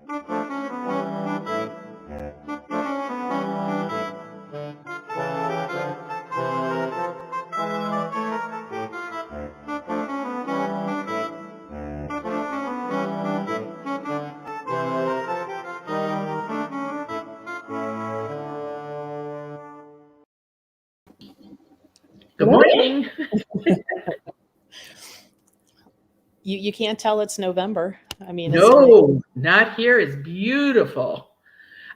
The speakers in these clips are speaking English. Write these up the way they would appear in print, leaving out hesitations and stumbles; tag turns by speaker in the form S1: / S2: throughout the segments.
S1: Good morning.
S2: You can't tell it's November. I mean,
S1: No, not here. It's beautiful.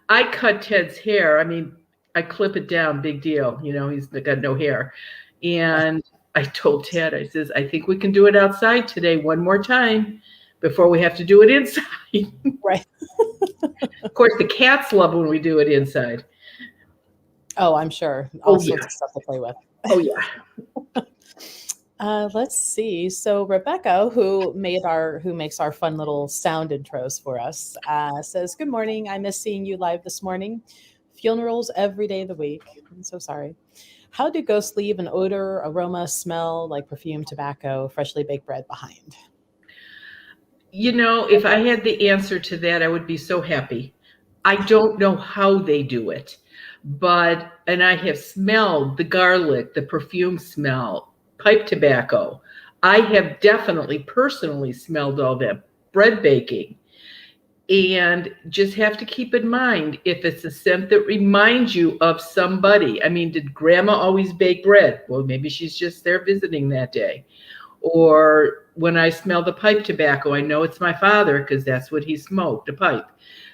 S1: I cut Ted's hair. I mean, I clip it down, big deal. You know, he's got no hair. And I told Ted, I says, I think we can do it outside today one more time before we have to do it inside.
S2: Right.
S1: Of course, the cats love when we do it inside.
S2: Oh, I'm sure. All sorts of stuff to play with.
S1: Oh, yeah.
S2: Let's see. So Rebecca, who makes our fun little sound intros for us, says, "Good morning. I miss seeing you live this morning. Funerals every day of the week. I'm so sorry. How do ghosts leave an odor, aroma, smell like perfume, tobacco, freshly baked bread behind?"
S1: You know, if I had the answer to that, I would be so happy. I don't know how they do it, and I have smelled the garlic, the perfume smell, pipe tobacco. I have definitely personally smelled all that bread baking. And just have to keep in mind, if it's a scent that reminds you of somebody. I mean, did grandma always bake bread? Well, maybe she's just there visiting that day. Or when I smell the pipe tobacco, I know it's my father because that's what he smoked, a pipe.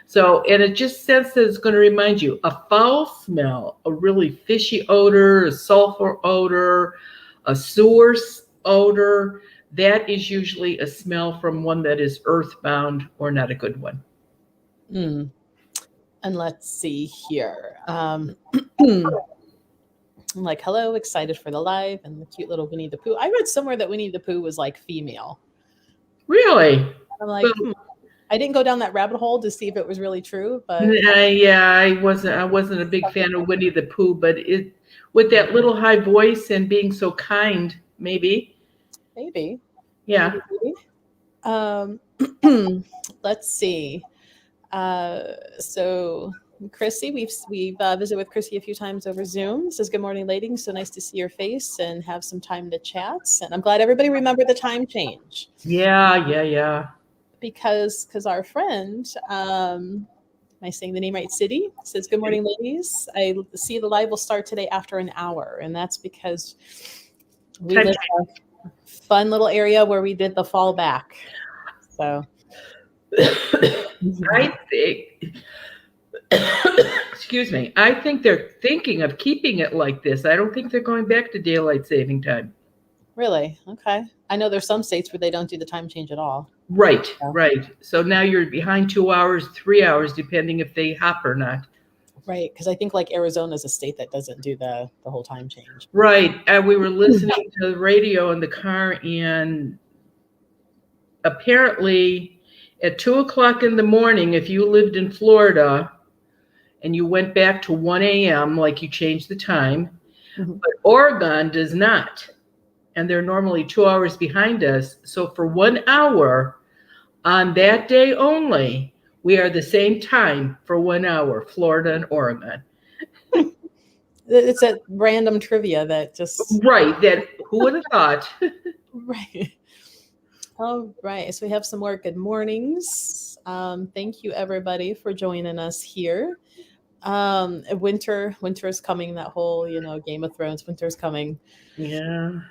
S1: So, and it just sense that it's going to remind you. A foul smell, a really fishy odor, a sulfur odor, a sewer odor, that is usually a smell from one that is earthbound or not a good one.
S2: And let's see here. I'm like, hello, excited for the live and the cute little Winnie the Pooh. I read somewhere that Winnie the Pooh was like female.
S1: Really?
S2: I'm like, I didn't go down that rabbit hole to see if it was really true, but
S1: I wasn't a big fan of Winnie the Pooh, but it with that little high voice and being so kind, maybe. Yeah.
S2: Maybe. Let's see. So Chrissy, we've visited with Chrissy a few times over Zoom. Says, "Good morning, ladies. So nice to see your face and have some time to chat." And I'm glad everybody remembered the time change.
S1: Yeah.
S2: Because our friend, am I saying the name right? City says, "Good morning, ladies. I see the live will start today after an hour," and that's because we live in a fun little area where we did the fall back. So
S1: I think, excuse me, I think they're thinking of keeping it like this. I don't think they're going back to daylight saving time.
S2: Really? Okay. I know there's some states where they don't do the time change at all.
S1: Right. So now you're behind 2 hours, 3 hours, depending if they hop or not.
S2: Right, because I think like Arizona is a state that doesn't do the whole time change.
S1: Right. And we were listening to the radio in the car, and apparently at 2:00 in the morning, if you lived in Florida and you went back to 1 a.m., like you changed the time, but Oregon does not. And they're normally 2 hours behind us. So for 1 hour on that day only, we are the same time for 1 hour, Florida and Oregon.
S2: It's a random trivia that just...
S1: Right, that who would have thought?
S2: Right. All right, so we have some more good mornings. Thank you, everybody, for joining us here. Winter is coming, that whole, Game of Thrones, winter's coming.
S1: Yeah.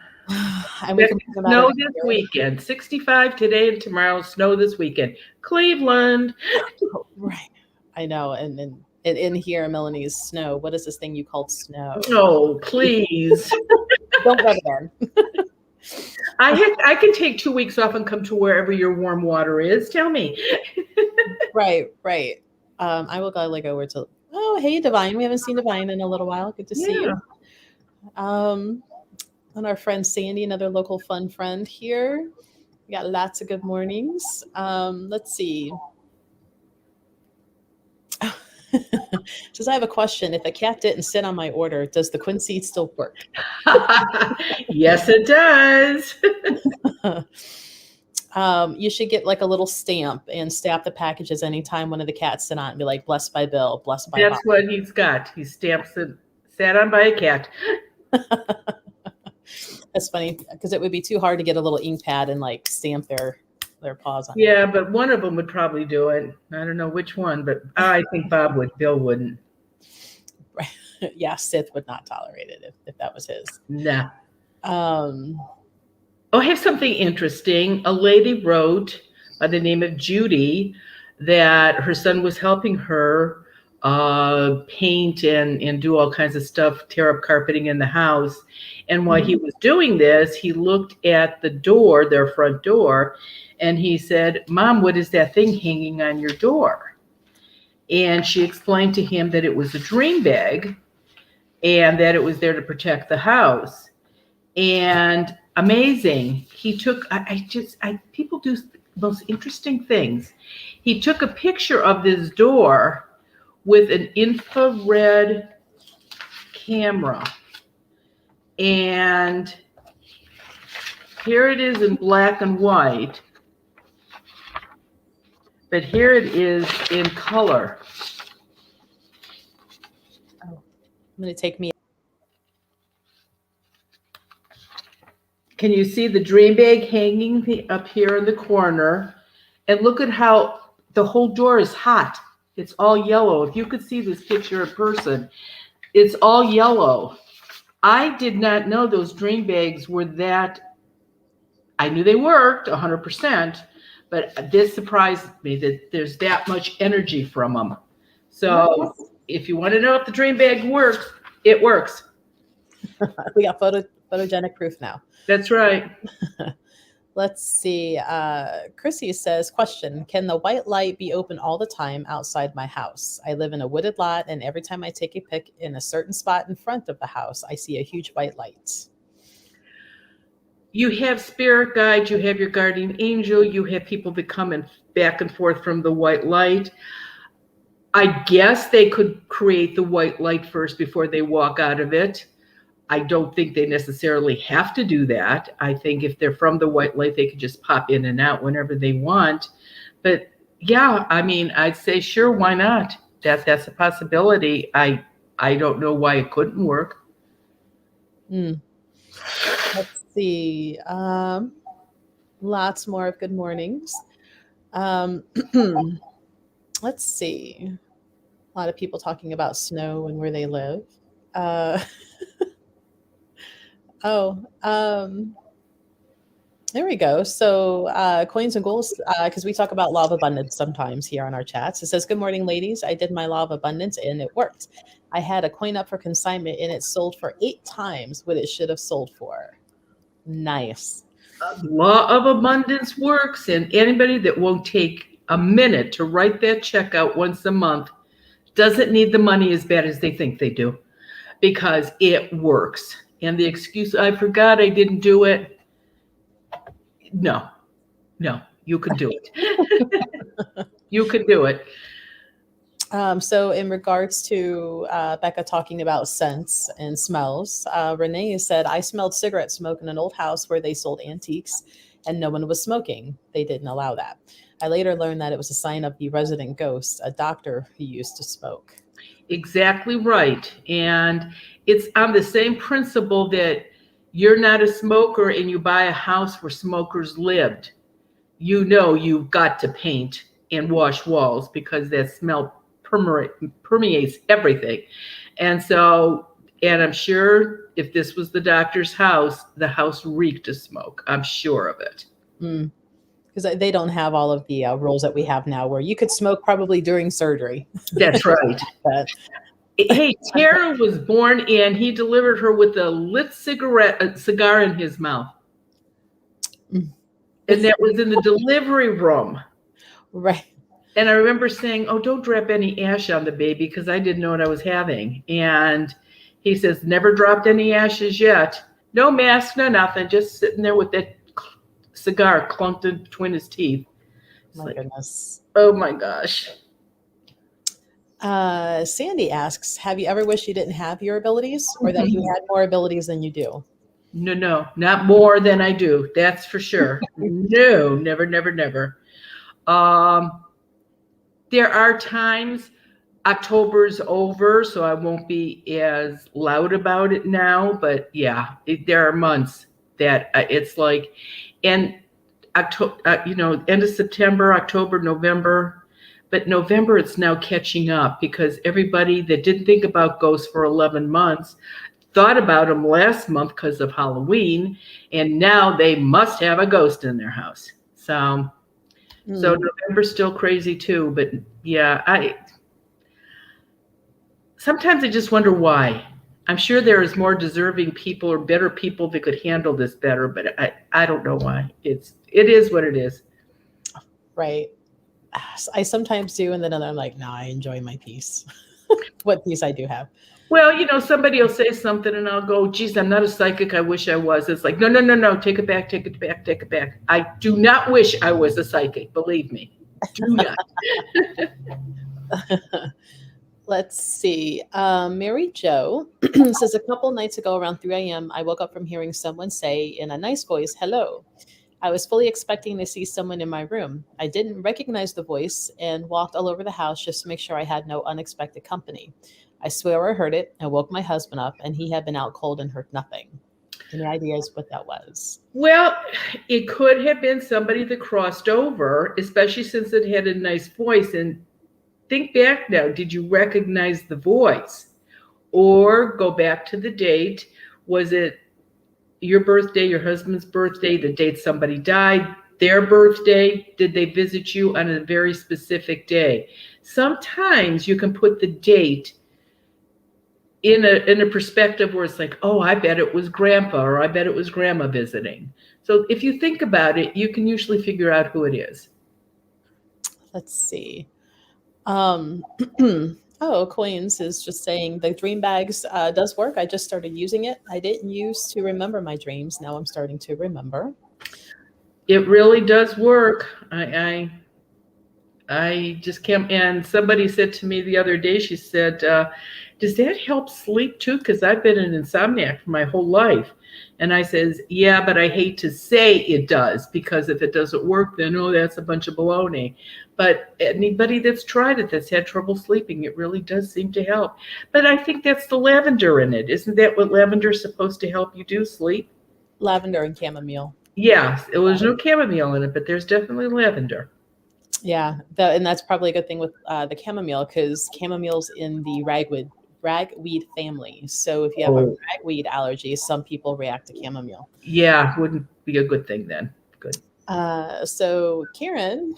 S2: And we can
S1: snow this weekend. 65 today and tomorrow. Snow this weekend. Cleveland.
S2: Right. I know. And in here, Melanie's snow. What is this thing you called snow?
S1: Oh, please.
S2: Don't go there.
S1: I can take 2 weeks off and come to wherever your warm water is. Tell me.
S2: Right. I will gladly go over to... Oh, hey, Divine. We haven't seen Divine in a little while. Good to see you. And our friend Sandy, another local fun friend here. We got lots of good mornings. Let's see. Says, I have a question. If a cat didn't sit on my order, does the Quincy still work?
S1: Yes, it does.
S2: You should get like a little stamp and stamp the packages anytime one of the cats sit on it and be like, blessed by Bill, blessed by Bob.
S1: That's what he's got. He stamps it, sat on by a cat.
S2: That's funny because it would be too hard to get a little ink pad and like stamp their paws on it.
S1: Yeah, but one of them would probably do it. I don't know which one, but I think Bob would. Bill wouldn't.
S2: Yeah, Sith would not tolerate it if that was his.
S1: Nah.
S2: Um,
S1: Oh, I have something interesting. A lady wrote by the name of Judy that her son was helping her paint and do all kinds of stuff, tear up carpeting in the house. And while he was doing this, he looked at the door, their front door, and he said, "Mom, what is that thing hanging on your door?" And she explained to him that it was a dream bag and that it was there to protect the house. And amazing, he took, people do the most interesting things. He took a picture of this door with an infrared camera. And here it is in black and white. But here it is in color.
S2: I'm going to take me.
S1: Can you see the dream bag hanging up here in the corner? And look at how the whole door is hot. It's all yellow. If you could see this picture in person, it's all yellow. I did not know those dream bags were that. I knew they worked 100%, but this surprised me that there's that much energy from them. So if you want to know if the dream bag works, it works.
S2: We got photogenic proof now.
S1: That's right.
S2: Let's see. Chrissy says, question, can the white light be open all the time outside my house? I live in a wooded lot, and every time I take a pic in a certain spot in front of the house, I see a huge white light.
S1: You have spirit guides, you have your guardian angel, you have people that come in back and forth from the white light. I guess they could create the white light first before they walk out of it. I don't think they necessarily have to do that. I think if they're from the white light, they could just pop in and out whenever they want. But yeah, I mean, I'd say sure, why not? That's a possibility. I don't know why it couldn't work.
S2: Let's see. Lots more of good mornings. Let's see. A lot of people talking about snow and where they live. There we go. So coins and goals, because we talk about law of abundance sometimes here on our chats. It says, good morning, ladies. I did my law of abundance and it worked. I had a coin up for consignment and it sold for 8 times what it should have sold for. Nice.
S1: Law of abundance works, and anybody that won't take a minute to write that check out once a month doesn't need the money as bad as they think they do, because it works. And the excuse, I forgot, I didn't do it. No, you can do it. You can do it.
S2: So in regards to Becca talking about scents and smells, Renee said, I smelled cigarette smoke in an old house where they sold antiques and no one was smoking. They didn't allow that. I later learned that it was a sign of the resident ghost, a doctor who used to smoke.
S1: Exactly right. And it's on the same principle that you're not a smoker and you buy a house where smokers lived. You know you've got to paint and wash walls because that smell permeates everything. And so, and I'm sure if this was the doctor's house, the house reeked of smoke. I'm sure of it.
S2: Because they don't have all of the rules that we have now where you could smoke probably during surgery.
S1: That's right. Hey, Tara was born and he delivered her with a lit cigar in his mouth. And that was in the delivery room.
S2: Right.
S1: And I remember saying, oh, don't drop any ash on the baby because I didn't know what I was having. And he says, never dropped any ashes yet. No mask, no nothing. Just sitting there with that cigar clunked in between his teeth.
S2: My goodness.
S1: Oh, my gosh.
S2: Sandy asks, have you ever wished you didn't have your abilities or that you had more abilities than you do?
S1: No, not more than I do. That's for sure. No, never, never, never. Um, there are times October's over, so I won't be as loud about it now. But yeah, there are months that it's like, and October, end of September, October, November. But November, it's now catching up because everybody that didn't think about ghosts for 11 months thought about them last month because of Halloween, and now they must have a ghost in their house. So November's still crazy too. But yeah, sometimes I just wonder why. I'm sure there is more deserving people or better people that could handle this better, but I don't know why. It is what it is.
S2: Right. I sometimes do, and then I'm like, no, I enjoy my peace. What peace I do have.
S1: Well, somebody will say something and I'll go, geez, I'm not a psychic. I wish I was. It's like, no. Take it back, take it back, take it back. I do not wish I was a psychic. Believe me. Do not.
S2: Let's see. Mary Jo says, a couple nights ago around 3 a.m., I woke up from hearing someone say in a nice voice, hello. I was fully expecting to see someone in my room. I didn't recognize the voice and walked all over the house just to make sure I had no unexpected company. I swear I heard it. I woke my husband up, and he had been out cold and heard nothing. Any ideas what that was?
S1: Well, it could have been somebody that crossed over, especially since it had a nice voice. And think back now, did you recognize the voice? Or go back to the date. Was it your birthday, your husband's birthday, the date somebody died, their birthday? Did they visit you on a very specific day? Sometimes you can put the date in a perspective where it's like, oh, I bet it was grandpa or I bet it was grandma visiting. So if you think about it, you can usually figure out who it is.
S2: Let's see. Coins is just saying the dream bags does work. I just started using it. I didn't used to remember my dreams. Now I'm starting to remember.
S1: It really does work. I just can't. And somebody said to me the other day, she said, does that help sleep too? Because I've been an insomniac for my whole life. And I says, yeah, but I hate to say it does, because if it doesn't work, then, oh, that's a bunch of baloney. But anybody that's tried it, that's had trouble sleeping, it really does seem to help. But I think that's the lavender in it. Isn't that what lavender's supposed to help you do, sleep?
S2: Lavender and chamomile.
S1: Yes, there's no chamomile in it, but there's definitely lavender.
S2: Yeah, and that's probably a good thing with the chamomile, because chamomile's in the ragweed family. So if you have a ragweed allergy, some people react to chamomile.
S1: Yeah, wouldn't be a good thing then. Good.
S2: So Karen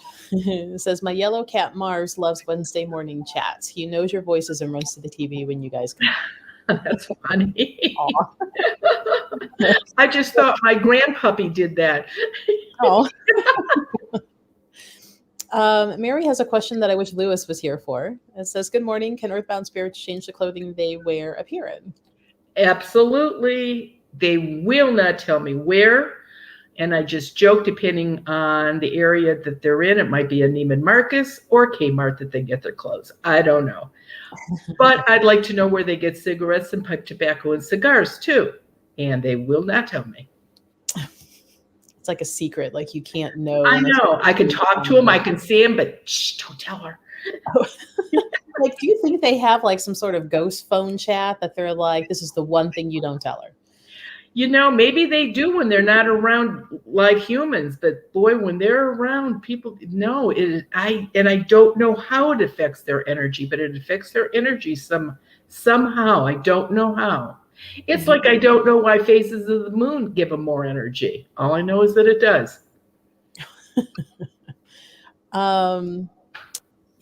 S2: says, my yellow cat Mars loves Wednesday morning chats. He knows your voices and runs to the TV when you guys come.
S1: That's funny. I just thought my grandpuppy did that.
S2: Oh. Mary has a question that I wish Lewis was here for. It says, good morning. Can earthbound spirits change the clothing they wear appear in?
S1: Absolutely. They will not tell me where. And I just joke, depending on the area that they're in, it might be a Neiman Marcus or Kmart that they get their clothes. I don't know. But I'd like to know where they get cigarettes and pipe tobacco and cigars too. And they will not tell me.
S2: It's like a secret, like you can't know.
S1: I know. I can talk to them, I can see them, but shh, don't tell her.
S2: Like, do you think they have like some sort of ghost phone chat that they're like, this is the one thing you don't tell her?
S1: Maybe they do when they're not around like humans, but boy, when they're around people, no, I don't know how it affects their energy, but it affects their energy somehow. I don't know how. It's like I don't know why phases of the moon give them more energy. All I know is that it does.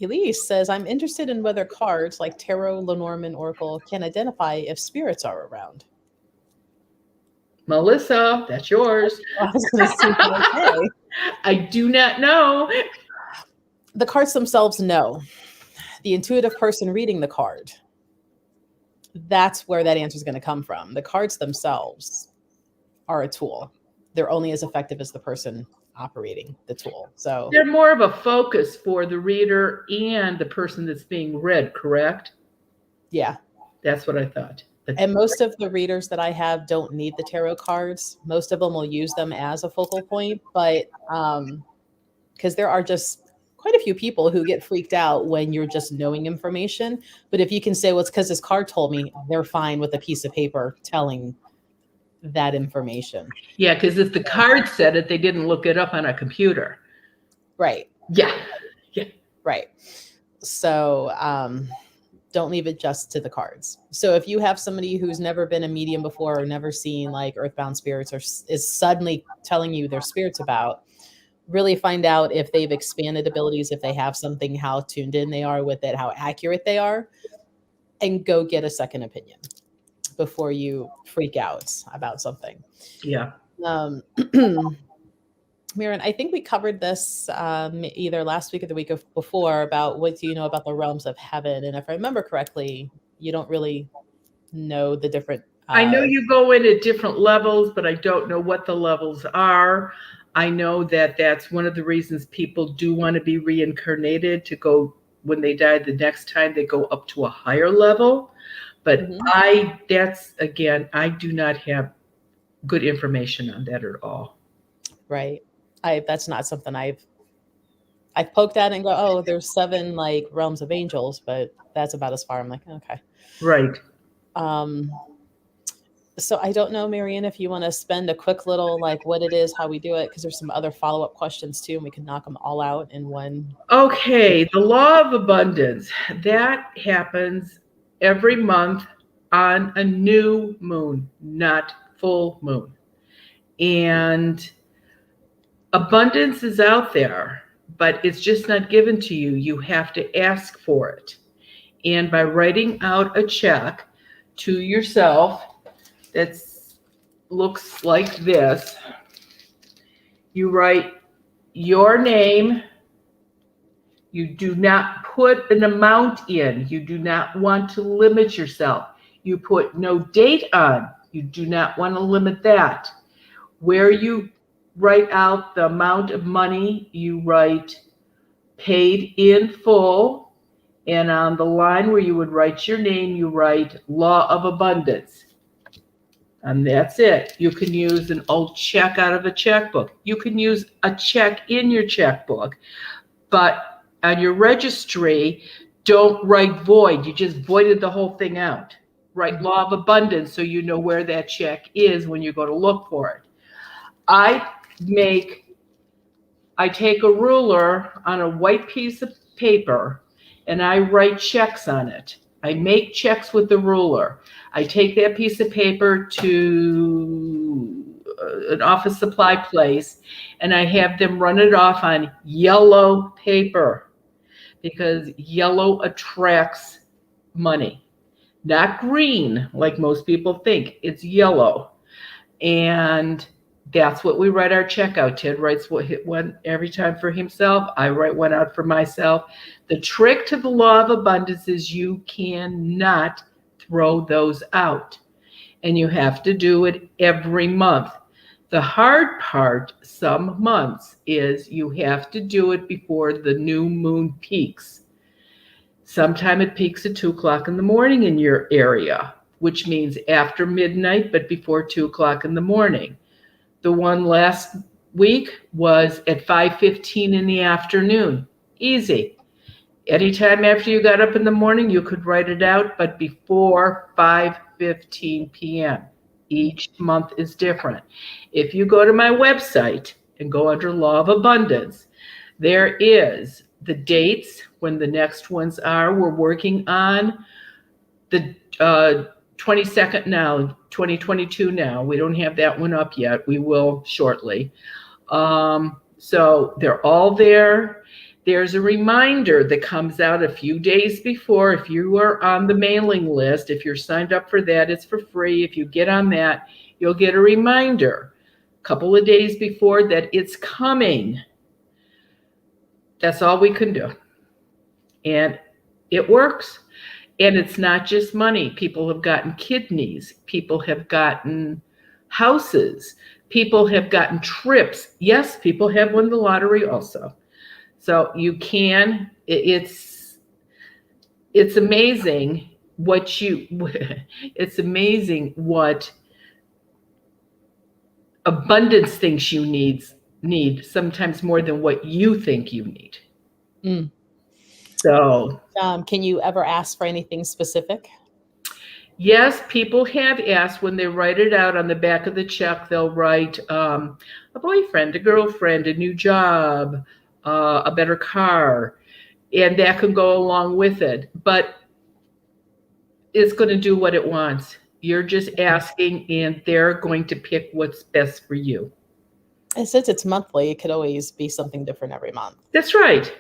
S2: Elise says, I'm interested in whether cards like Tarot, Lenormand, Oracle can identify if spirits are around.
S1: Melisa, that's yours. I do not know.
S2: The cards themselves, no. The intuitive person reading the card, that's where that answer is going to come from. The cards themselves are a tool. They're only as effective as the person operating the tool. So
S1: they're more of a focus for the reader and the person that's being read, correct?
S2: Yeah.
S1: That's what I thought.
S2: And most of the readers that I have don't need the tarot cards. Most of them will use them as a focal point, but because there are just quite a few people who get freaked out when you're just knowing information. But if you can say, well, it's because this card told me, they're fine with a piece of paper telling that information.
S1: Yeah, because if the card said it, they didn't look it up on a computer.
S2: Right.
S1: Yeah.
S2: Right. So don't leave it just to the cards. So if you have somebody who's never been a medium before or never seen like earthbound spirits or is suddenly telling you their spirits about, really find out if they've expanded abilities, if they have something, how tuned in they are with it, how accurate they are, and go get a second opinion before you freak out about something.
S1: Yeah.
S2: Mirren, I think we covered this either last week or the week before about what do you know about the realms of heaven. And if I remember correctly, you don't really know the different.
S1: I know you go in at different levels, but I don't know what the levels are. I know that that's one of the reasons people do want to be reincarnated, to go when they die the next time they go up to a higher level. But I do not have good information on that at all.
S2: Right. That's not something I've poked at and go, oh, there's 7 like realms of angels, but that's about as far. I'm like, okay.
S1: Right.
S2: So I don't know, Marianne, if you want to spend a quick little like what it is, how we do it, because there's some other follow-up questions too, and we can knock them all out in one.
S1: Okay, the law of abundance, that happens every month on a new moon, not full moon. And abundance is out there, but it's just not given to you. You have to ask for it. And by writing out a check to yourself that looks like this, you write your name. You do not put an amount in. You do not want to limit yourself. You put no date on. You do not want to limit that. Where you write out the amount of money, you write paid in full. And on the line where you would write your name, you write law of abundance. And that's it. You can use an old check out of a checkbook. You can use a check in your checkbook. But on your registry, don't write void. You just voided the whole thing out. Write law of abundance so you know where that check is when you go to look for it. I take a ruler on a white piece of paper and I write checks on it. I make checks with the ruler. I take that piece of paper to an office supply place and I have them run it off on yellow paper because yellow attracts money. Not green like most people think. It's yellow. And that's what we write our check out. Ted writes one every time for himself. I write one out for myself. The trick to the law of abundance is you cannot throw those out. And you have to do it every month. The hard part, some months, is you have to do it before the new moon peaks. Sometime it peaks at 2 o'clock in the morning in your area, which means after midnight, but before 2 o'clock in the morning. The one last week was at 5:15 in the afternoon. Easy. Anytime after you got up in the morning, you could write it out, but before 5:15 p.m. Each month is different. If you go to my website and go under Law of Abundance, there is the dates when the next ones are. We're working on the 22nd now, 2022 now. We don't have that one up yet. We will shortly. So they're all there. There's a reminder that comes out a few days before. If you are on the mailing list, if you're signed up for that, it's for free. If you get on that, you'll get a reminder a couple of days before that it's coming. That's all we can do. And it works. And it's not just money. People have gotten kidneys. People have gotten houses. People have gotten trips. Yes, people have won the lottery also. So you can, it's amazing. what you it's amazing what abundance thinks you need sometimes more than what you think you need.
S2: Mm.
S1: So
S2: Can you ever ask for anything specific?
S1: yes, people have asked when they write it out on the back of the check, they'll write a boyfriend, a girlfriend, a new job, a better car, and that can go along with it. But it's going to do what it wants. You're just asking, and they're going to pick what's best for you.
S2: And since it's monthly, it could always be something different every month.
S1: That's right.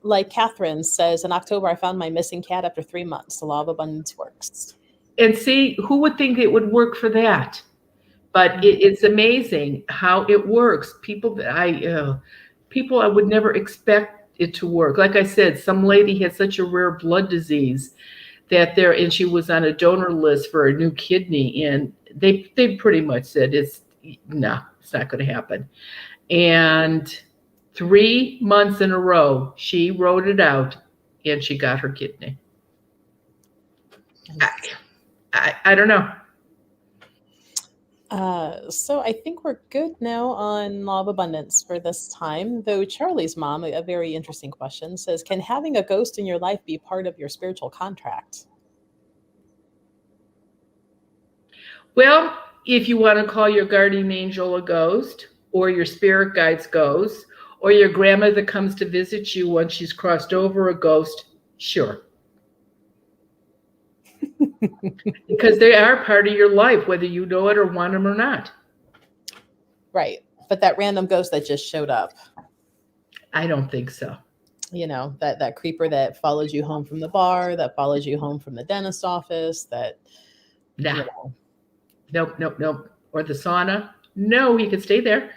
S2: Like Catherine says, in October, I found my missing cat after 3 months. The law of abundance works.
S1: And see, who would think it would work for that? But it's amazing how it works. People I would never expect it to work. Like I said, some lady had such a rare blood disease and she was on a donor list for a new kidney, and they pretty much said it's no, it's not going to happen. And 3 months in a row, she wrote it out, and she got her kidney. I don't know.
S2: So I think we're good now on law of abundance for this time. Though Charlie's mom, a very interesting question, says, "Can having a ghost in your life be part of your spiritual contract?"
S1: Well, if you want to call your guardian angel a ghost, or your spirit guides ghosts, or your grandma that comes to visit you once she's crossed over a ghost, sure. Because they are part of your life, whether you know it or want them or not.
S2: Right. But that random ghost that just showed up,
S1: I don't think so.
S2: you know, that creeper that follows you home from the bar, that follows you home from the dentist office, that,
S1: Nah.
S2: you know.
S1: Nope. Or the sauna. No, he could stay there.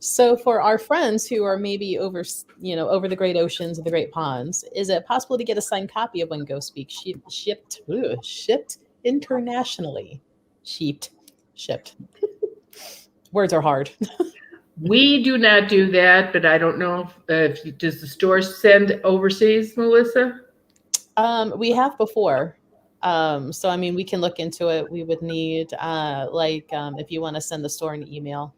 S2: So for our friends who are maybe over the great oceans and the great ponds, is it possible to get a signed copy of When Ghosts Speak shipped internationally? Shipped. Words are hard.
S1: We do not do that, but I don't know if does the store send overseas, Melissa?
S2: We have before. So I mean, we can look into it. We would need if you want to send the store an email,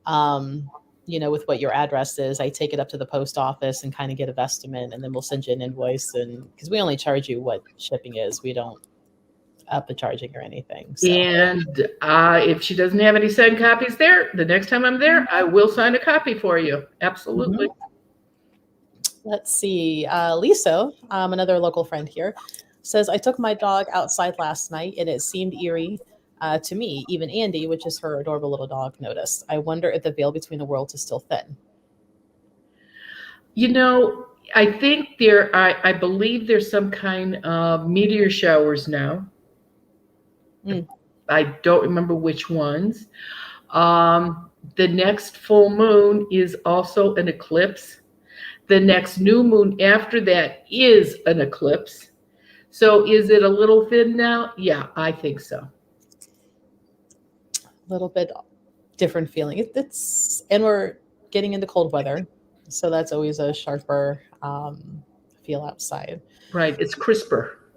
S2: with what your address is, I take it up to the post office and kind of get an estimate, and then we'll send you an invoice. And because we only charge you what shipping is, we don't up the charging or anything. So.
S1: And if she doesn't have any signed copies there, the next time I'm there, I will sign a copy for you. Absolutely.
S2: Mm-hmm. Let's see. Lisa, another local friend here, says, "I took my dog outside last night and it seemed eerie to me. Even Andy, which is her adorable little dog, noticed. I wonder if the veil between the worlds is still thin."
S1: I think I believe there's some kind of meteor showers now. I don't remember which ones. The next full moon is also an eclipse. The next new moon after that is an eclipse. So is it a little thin now? Yeah, I think so.
S2: A little bit different feeling. And we're getting into cold weather, so that's always a sharper feel outside.
S1: Right, it's crisper.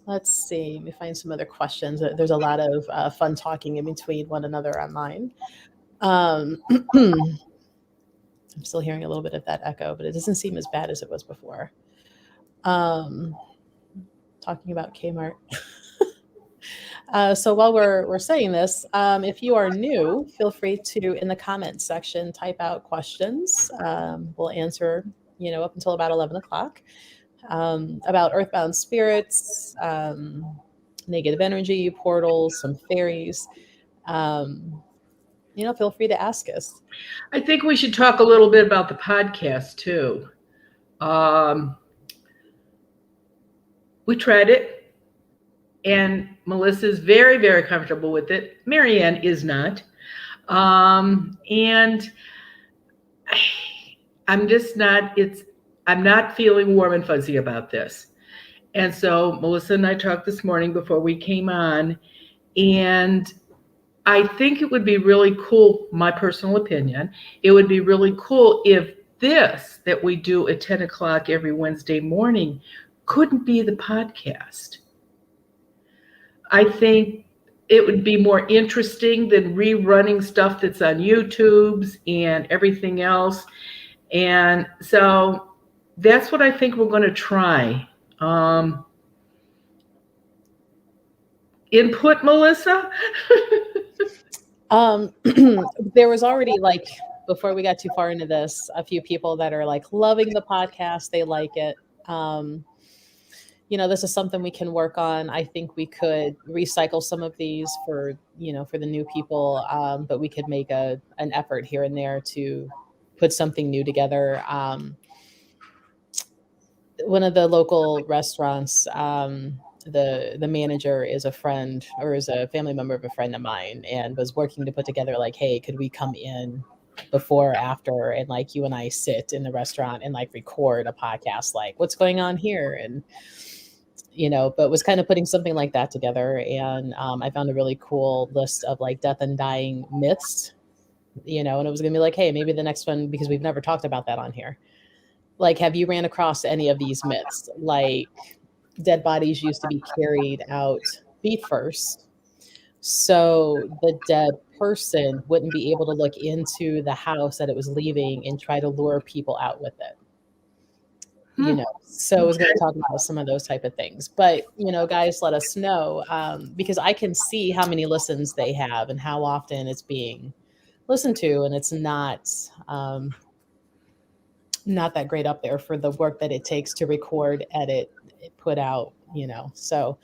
S2: Let's see. Let me find some other questions. There's a lot of fun talking in between one another online. I'm still hearing a little bit of that echo, but it doesn't seem as bad as it was before. Talking about Kmart. So while we're saying this, if you are new, feel free to, in the comments section, type out questions. We'll answer, up until about 11 o'clock. About earthbound spirits, negative energy, portals, some fairies. Feel free to ask us.
S1: I think we should talk a little bit about the podcast too. We tried it, and Melissa's very, very comfortable with it. Marianne is not. And I'm not feeling warm and fuzzy about this. And so Melissa and I talked this morning before we came on, and I think it would be really cool, my personal opinion, it would be really cool if this that we do at 10 o'clock every Wednesday morning couldn't be the podcast. I think it would be more interesting than rerunning stuff that's on YouTube's and everything else. And so that's what I think we're going to try. Input, Melissa?
S2: There was already, like, before we got too far into this, a few people that are like loving the podcast. They like it. This is something we can work on. I think we could recycle some of these for the new people, but we could make an effort here and there to put something new together. One of the local restaurants, the manager is a friend, or is a family member of a friend of mine, and was working to put together, like, hey, could we come in before or after, and like you and I sit in the restaurant and like record a podcast, like what's going on here, and but was kind of putting something like that together. And I found a really cool list of like death and dying myths, and it was gonna be like, hey, maybe the next one, because we've never talked about that on here, like, have you ran across any of these myths? Like, dead bodies used to be carried out feet first, so the dead person wouldn't be able to look into the house that it was leaving and try to lure people out with it. So I was going to talk about some of those type of things. But, guys, let us know, because I can see how many listens they have and how often it's being listened to, and it's not that great up there for the work that it takes to record, edit, put out, so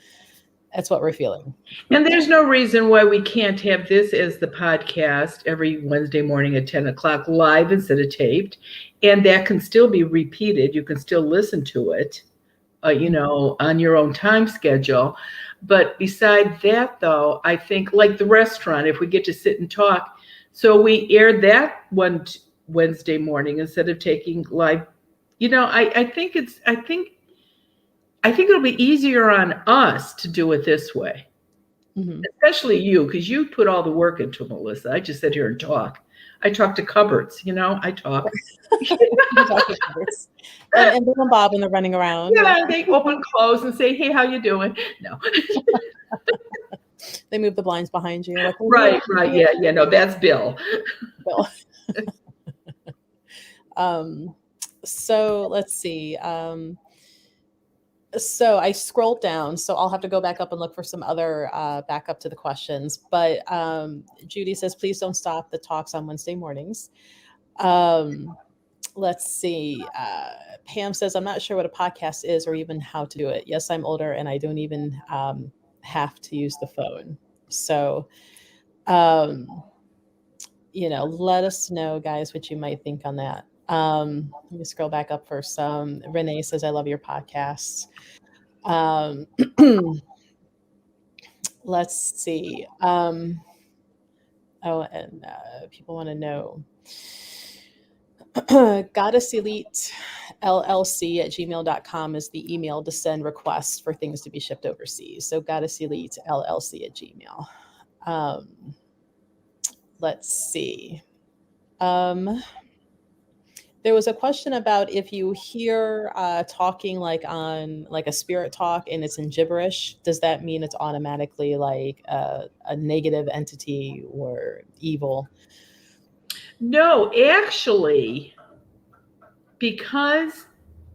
S2: that's what we're feeling.
S1: And there's no reason why we can't have this as the podcast every Wednesday morning at 10 o'clock live instead of taped. And that can still be repeated. You can still listen to it, on your own time schedule. But beside that, though, I think like the restaurant, if we get to sit and talk, so we aired that one Wednesday morning instead of taking live, I think it'll be easier on us to do it this way, especially you, because you put all the work into it, Melissa. I just sit here and talk. I talk to cupboards, I talk.
S2: And Bill and Bob when they're running around.
S1: Yeah, they open, close, and say, hey, how you doing? No.
S2: They move the blinds behind you. Like,
S1: right. Yeah, no, that's Bill.
S2: So let's see. So I scrolled down, so I'll have to go back up and look for some other backup to the questions. But Judy says, please don't stop the talks on Wednesday mornings. Let's see. Pam says, I'm not sure what a podcast is or even how to do it. Yes, I'm older and I don't even have to use the phone. So, let us know, guys, what you might think on that. Let me scroll back up for some. Renee says, I love your podcasts. Let's see. And people want to know. Goddess Elite LLC at gmail.com is the email to send requests for things to be shipped overseas. So Goddess Elite LLC at Gmail. Let's see. There was a question about if you hear talking like on like a spirit talk and it's in gibberish, does that mean it's automatically like a negative entity or evil?
S1: No, actually, because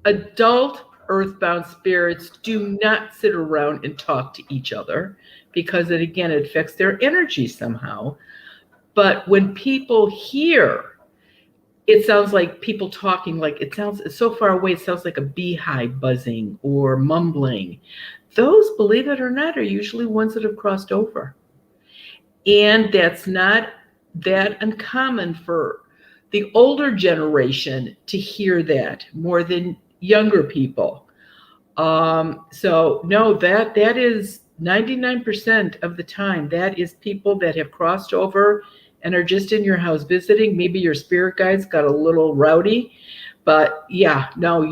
S1: adult earthbound spirits do not sit around and talk to each other, because it affects their energy somehow. But when people hear, it sounds like people talking, like it sounds so far away, it sounds like a beehive buzzing or mumbling. Those, believe it or not, are usually ones that have crossed over. And that's not that uncommon for the older generation to hear that more than younger people. So no, that is 99% of the time. That is people that have crossed over and are just in your house visiting. Maybe your spirit guides got a little rowdy, but yeah, no,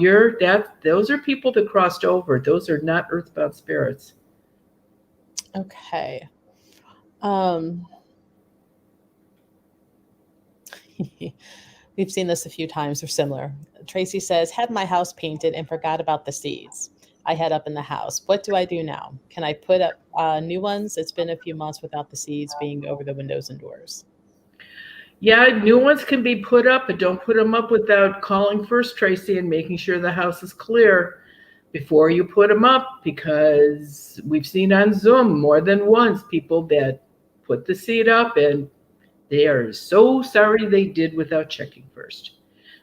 S1: those are people that crossed over. Those are not earthbound spirits.
S2: Okay. We've seen this a few times. They're similar. Tracy says, had my house painted and forgot about the seeds I had up in the house. What do I do now? Can I put up new ones? It's been a few months without the seeds being over the windows and doors.
S1: Yeah, new ones can be put up, but don't put them up without calling first, Tracy, and making sure the house is clear before you put them up, because we've seen on Zoom more than once people that put the seed up and they are so sorry they did without checking first.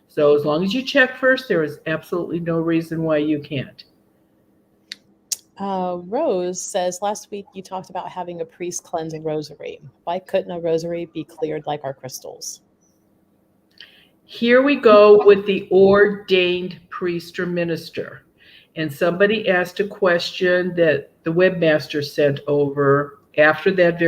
S1: So as long as you check first, there is absolutely no reason why you can't.
S2: Rose says, last week you talked about having a priest cleanse a rosary. Why couldn't a rosary be cleared like our crystals?
S1: Here we go with the ordained priest or minister. And somebody asked a question that the webmaster sent over after that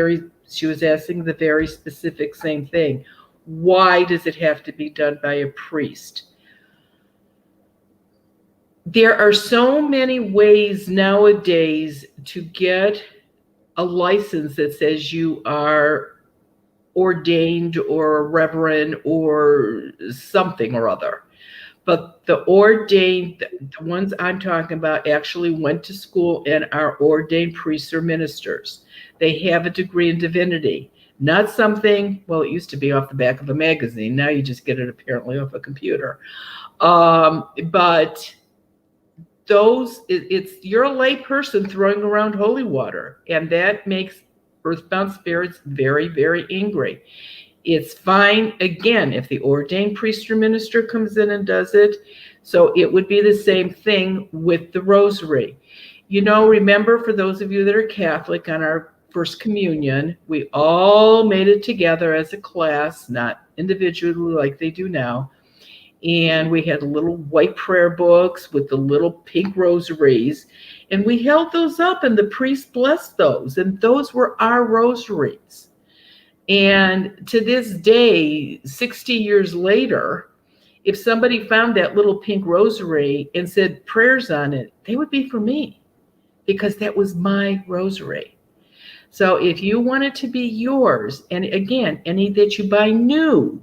S1: she was asking the very specific same thing. Why does it have to be done by a priest? There are so many ways nowadays to get a license that says you are ordained or a reverend or something or other. But the ordained, the ones I'm talking about, actually went to school and are ordained priests or ministers. They have a degree in divinity. Not something, well, it used to be off the back of a magazine. Now you just get it apparently off a computer. But you're a lay person throwing around holy water, and that makes earthbound spirits very, very angry. It's fine, again, if the ordained priest or minister comes in and does it. So it would be the same thing with the rosary. Remember, for those of you that are Catholic, on our first communion, we all made it together as a class, not individually like they do now. And we had little white prayer books with the little pink rosaries, and we held those up and the priest blessed those, and those were our rosaries. And to this day, 60 years later, if somebody found that little pink rosary and said prayers on it, they would be for me, because that was my rosary. So if you want it to be yours, and again, any that you buy new,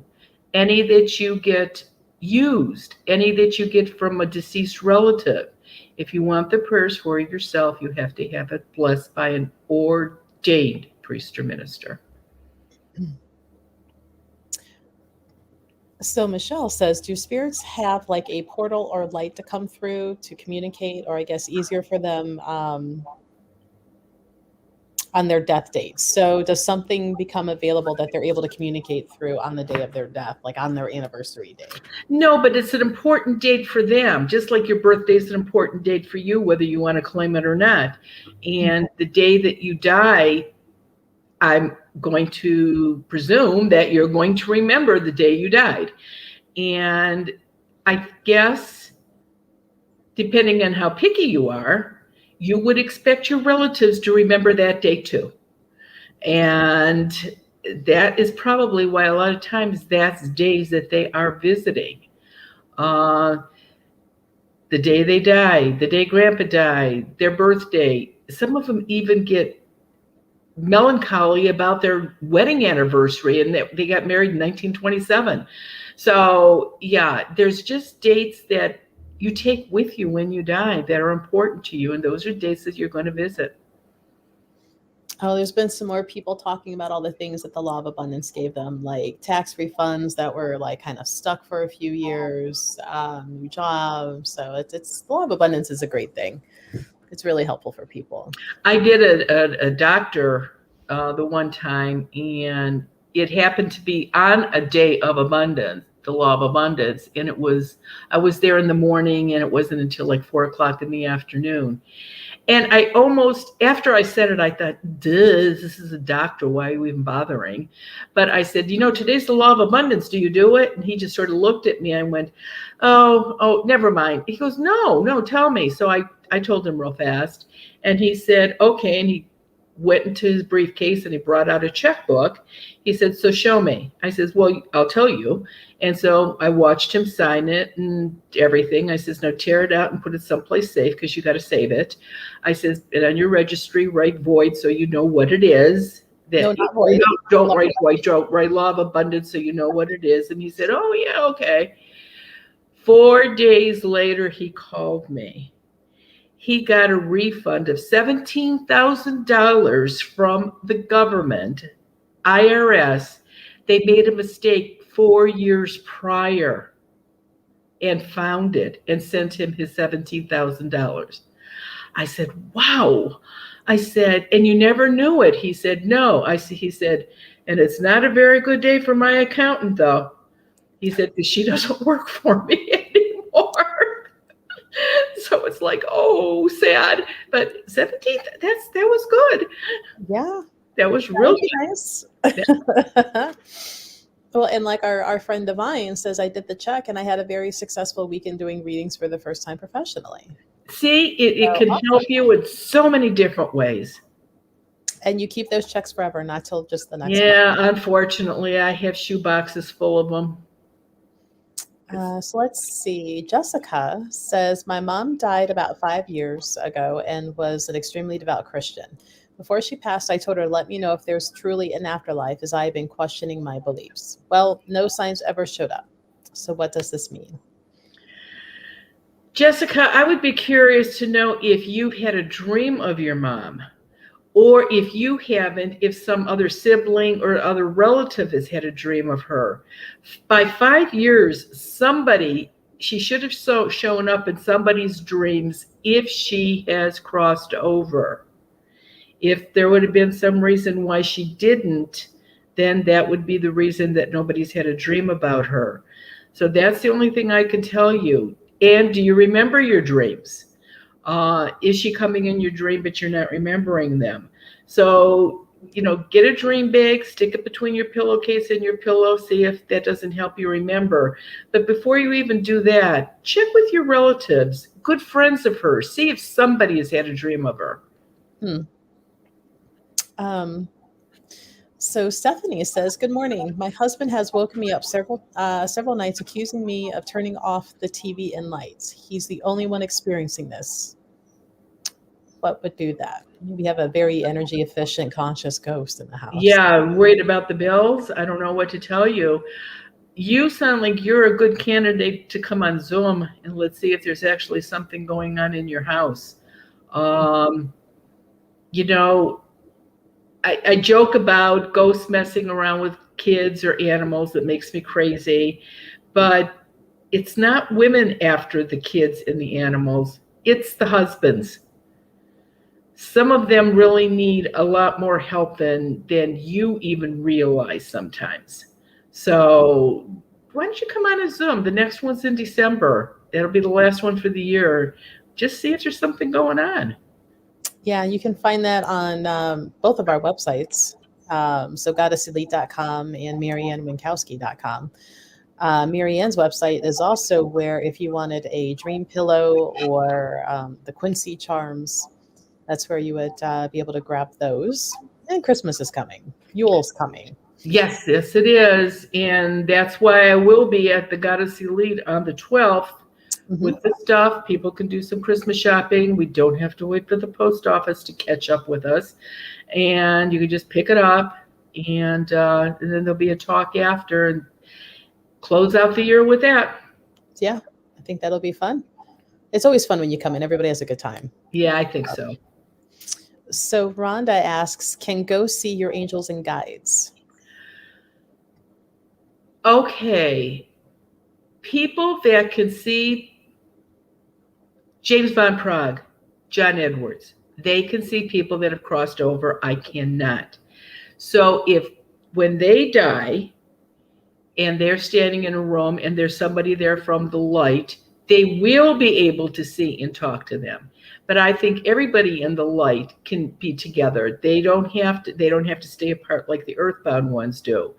S1: any that you get used, any that you get from a deceased relative, if you want the prayers for yourself, you have to have it blessed by an ordained priest or minister.
S2: So Michelle says, do spirits have like a portal or light to come through to communicate, or I guess easier for them on their death dates? So does something become available that they're able to communicate through on the day of their death, like on their anniversary day?
S1: No, but it's an important date for them, just like your birthday is an important date for you, whether you want to claim it or not. And the day that you die, I'm going to presume that you're going to remember the day you died. And I guess, depending on how picky you are, you would expect your relatives to remember that day too. And that is probably why a lot of times that's days that they are visiting. The day they die, the day grandpa died, their birthday. Some of them even get melancholy about their wedding anniversary and that they got married in 1927. So yeah, there's just dates that you take with you when you die that are important to you, and those are dates that you're going to visit.
S2: Oh, there's been some more people talking about all the things that the law of abundance gave them, like tax refunds that were like kind of stuck for a few years, new jobs. So it's the law of abundance is a great thing. It's really helpful for people.
S1: I did a doctor the one time, and it happened to be on a day of abundance, the law of abundance. And I was there in the morning, and it wasn't until like 4:00 in the afternoon. And I almost, after I said it, I thought, duh, this is a doctor. Why are you even bothering? But I said, today's the law of abundance. Do you do it? And he just sort of looked at me and went, oh, never mind. He goes, no, tell me. So I told him real fast. And he said, okay. And he went into his briefcase and he brought out a checkbook. He said, so show me. I says, well, I'll tell you. And so I watched him sign it and everything. I says, now tear it out and put it someplace safe, because you got to save it. I says, and on your registry, write void so you know what it is.
S2: No,
S1: That
S2: not void.
S1: don't write white, don't write law of abundance so you know what it is. And he said, oh, yeah, okay. 4 days later, he called me. He got a refund of $17,000 from the government, IRS. They made a mistake 4 years prior and found it and sent him his $17,000. I said, wow. I said, and you never knew it. He said, no. He said, and it's not a very good day for my accountant, though. He said, because she doesn't work for me anymore. So it's like, oh, sad. But 17, that was good.
S2: Yeah.
S1: That was really
S2: nice. Well, and like our friend Divine says, I did the check and I had a very successful weekend doing readings for the first time professionally.
S1: See, it can help you in so many different ways.
S2: And you keep those checks forever, not till just the next
S1: month. Unfortunately, I have shoe boxes full of them.
S2: So let's see. Jessica says, my mom died about 5 years ago and was an extremely devout Christian. Before she passed, I told her, let me know if there's truly an afterlife, as I have been questioning my beliefs. Well, no signs ever showed up. So what does this mean?
S1: Jessica, I would be curious to know if you had a dream of your mom, or if you haven't, if some other sibling or other relative has had a dream of her. By 5 years, she should have shown up in somebody's dreams if she has crossed over. If there would have been some reason why she didn't, then that would be the reason that nobody's had a dream about her. So that's the only thing I can tell you. And do you remember your dreams? Is she coming in your dream, but you're not remembering them? So, get a dream bag, stick it between your pillowcase and your pillow, see if that doesn't help you remember. But before you even do that, check with your relatives, good friends of hers, see if somebody has had a dream of her.
S2: So Stephanie says, good morning. My husband has woken me up several nights accusing me of turning off the TV and lights. He's the only one experiencing this. What would do that? We have a very energy efficient, conscious ghost in the house.
S1: Yeah, worried about the bills. I don't know what to tell you. You sound like you're a good candidate to come on Zoom and let's see if there's actually something going on in your house. I joke about ghosts messing around with kids or animals. That makes me crazy. But it's not women after the kids and the animals. It's the husbands. Some of them really need a lot more help than you even realize sometimes. So why don't you come on a Zoom? The next one's in December. That'll be the last one for the year. Just see if there's something going on.
S2: Yeah, you can find that on both of our websites. So goddesselite.com and mariannewinkowski.com. Marianne's website is also where if you wanted a dream pillow or the Quincy charms, that's where you would be able to grab those. And Christmas is coming. Yule's coming.
S1: Yes, it is. And that's why I will be at the Goddess Elite on the 12th. With the stuff. People can do some Christmas shopping. We don't have to wait for the post office to catch up with us. And you can just pick it up and then there'll be a talk after and close out the year with that.
S2: Yeah, I think that'll be fun. It's always fun when you come in. Everybody has a good time.
S1: Yeah, I think so.
S2: So Rhonda asks, can ghosts see your angels and guides?
S1: Okay. People that can see James Van Prague, John Edwards, they can see people that have crossed over. I cannot. So when they die and they're standing in a room and there's somebody there from the light, they will be able to see and talk to them. But I think everybody in the light can be together. They don't have to stay apart like the earthbound ones do.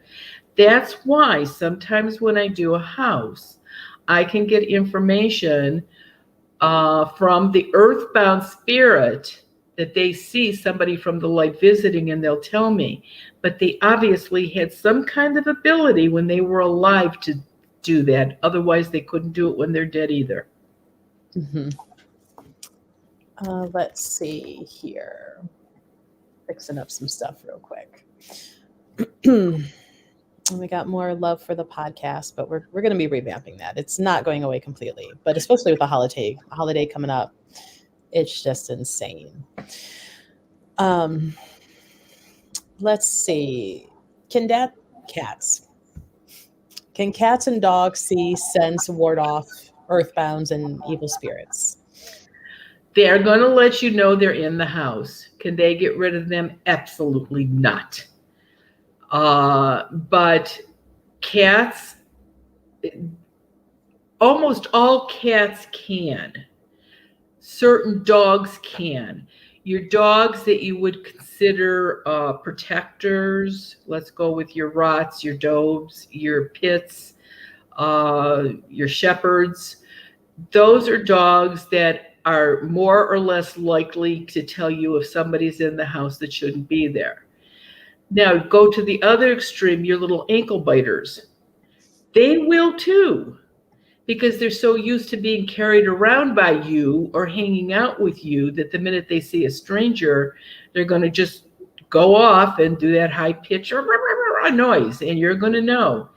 S1: That's why sometimes when I do a house, I can get information from the earthbound spirit that they see somebody from the light visiting and they'll tell me. But they obviously had some kind of ability when they were alive to do that. Otherwise, they couldn't do it when they're dead either.
S2: Let's see here. Fixing up some stuff real quick. And we got more love for the podcast, but we're going to be revamping that. It's not going away completely, but especially with the holiday coming up, it's just insane. Let's see. Can cats can cats and dogs see, sense, ward off earthbounds and evil spirits?
S1: They're going to let you know they're in the house. Can they get rid of them? Absolutely not. But cats, almost all cats can. Certain dogs can. Your dogs that you would consider protectors, let's go with your Rots, your Dobes, your Pits, your Shepherds, those are dogs that are more or less likely to tell you if somebody's in the house that shouldn't be there. Now, go to the other extreme, your little ankle biters. They will too, because they're so used to being carried around by you or hanging out with you that the minute they see a stranger, they're going to just go off and do that high pitch noise, and you're going to know.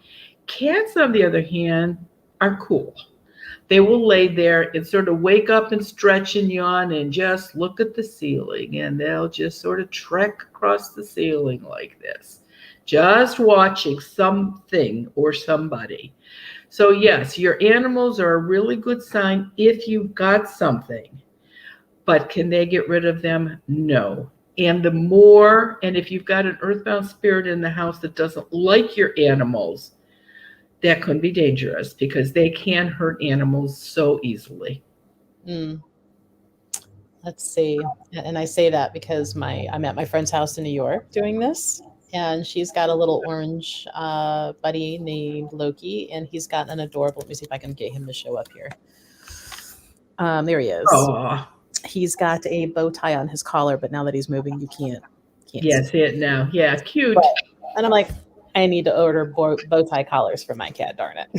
S1: Cats, on the other hand, are cool. They will lay there and sort of wake up and stretch and yawn and just look at the ceiling, and they'll just sort of trek across the ceiling like this, just watching something or somebody. So yes, your animals are a really good sign if you've got something, but can they get rid of them? No. And if you've got an earthbound spirit in the house that doesn't like your animals, that could be dangerous because they can hurt animals so easily.
S2: Let's see. And I say that because I'm at my friend's house in New York doing this, and she's got a little orange buddy named Loki, and he's got an adorable. Let me see if I can get him to show up here. There he is.
S1: Oh,
S2: He's got a bow tie on his collar, but now that he's moving, you can't
S1: see it now. Yeah, cute.
S2: And I'm like, I need to order bow tie collars for my cat, darn it,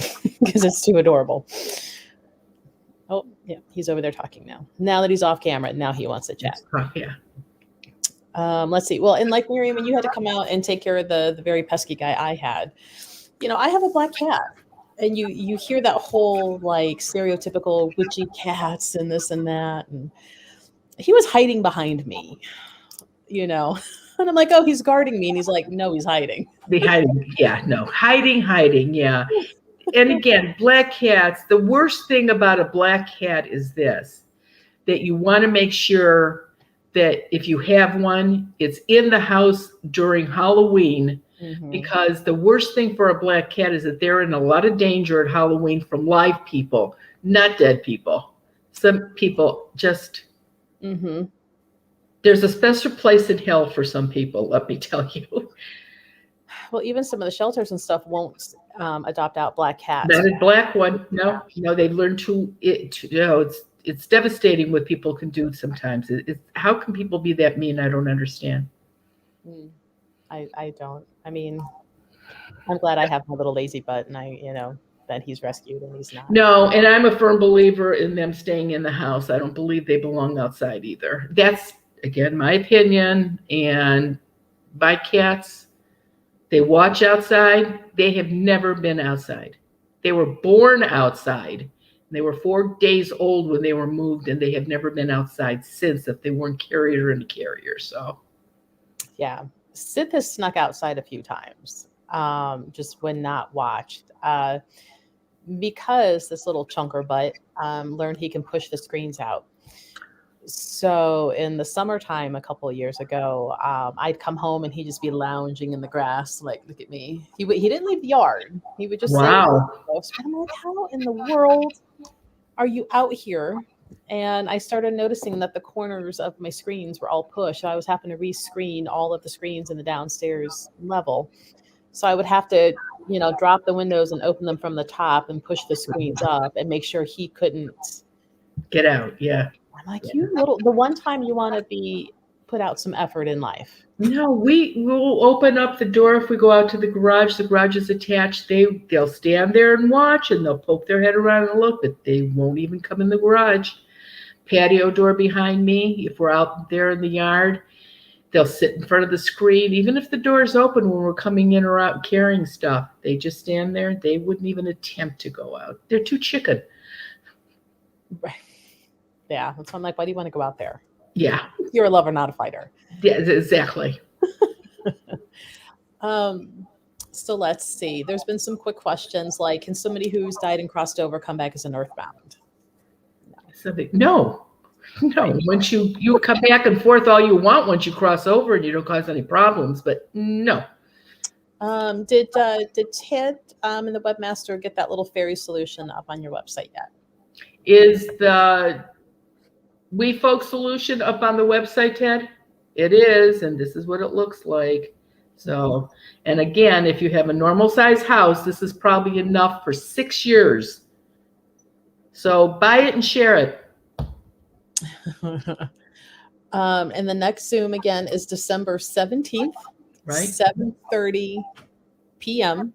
S2: because it's too adorable. Oh, yeah, he's over there talking now. Now that he's off camera, now he wants to chat.
S1: Yeah.
S2: Let's see. Well, and like Miriam, when you had to come out and take care of the very pesky guy I had, I have a black cat. And you hear that whole like stereotypical witchy cats and this and that. And he was hiding behind me, And I'm like, oh, he's guarding me. And he's like, no, he's hiding.
S1: Hiding, yeah. And again, black cats, the worst thing about a black cat is this, that you want to make sure that if you have one, it's in the house during Halloween, because the worst thing for a black cat is that they're in a lot of danger at Halloween from live people, not dead people. Some people just... There's a special place in hell for some people, let me tell you.
S2: Well, even some of the shelters and stuff won't adopt out black cats.
S1: Not a black one. No, they've learned it's devastating what people can do sometimes. How can people be that mean? I don't understand.
S2: I don't. I mean, I'm glad I have my little lazy butt, and that he's rescued and he's not.
S1: No, and I'm a firm believer in them staying in the house. I don't believe they belong outside either. That's, again, my opinion. And my cats, they watch outside. They have never been outside. They were born outside. They were 4 days old when they were moved, and they have never been outside since, if they weren't carried or in a carrier. So,
S2: yeah, Sith has snuck outside a few times, just when not watched, because this little chunker butt learned he can push the screens out. So in the summertime, a couple of years ago, I'd come home and he'd just be lounging in the grass, like, look at me. He didn't leave the yard. He would just
S1: wow.
S2: Sit. I'm like, how in the world are you out here? And I started noticing that the corners of my screens were all pushed. So I was having to rescreen all of the screens in the downstairs level. So I would have to, drop the windows and open them from the top and push the screens up and make sure he couldn't
S1: get out. Yeah.
S2: I'm like, the one time you want to put out some effort in life.
S1: No, we will open up the door if we go out to the garage. The garage is attached. They'll stand there and watch, and they'll poke their head around and look, but they won't even come in the garage. Patio door behind me, if we're out there in the yard. They'll sit in front of the screen, even if the door is open when we're coming in or out carrying stuff. They just stand there. They wouldn't even attempt to go out. They're too chicken.
S2: Right. Yeah. That's why I'm like, why do you want to go out there?
S1: Yeah.
S2: You're a lover, not a fighter.
S1: Yeah, exactly.
S2: So let's see. There's been some quick questions like, can somebody who's died and crossed over come back as an earthbound?
S1: No. Once you come back and forth all you want once you cross over and you don't cause any problems, but no.
S2: Did Ted and the webmaster get that little fairy solution up on your website yet?
S1: Is the We Folk solution up on the website, Ted? It is, and this is what it looks like. So, and again, if you have a normal size house, this is probably enough for 6 years. So buy it and share it.
S2: And the next Zoom again is December 17th,
S1: right?
S2: 7:30 p.m.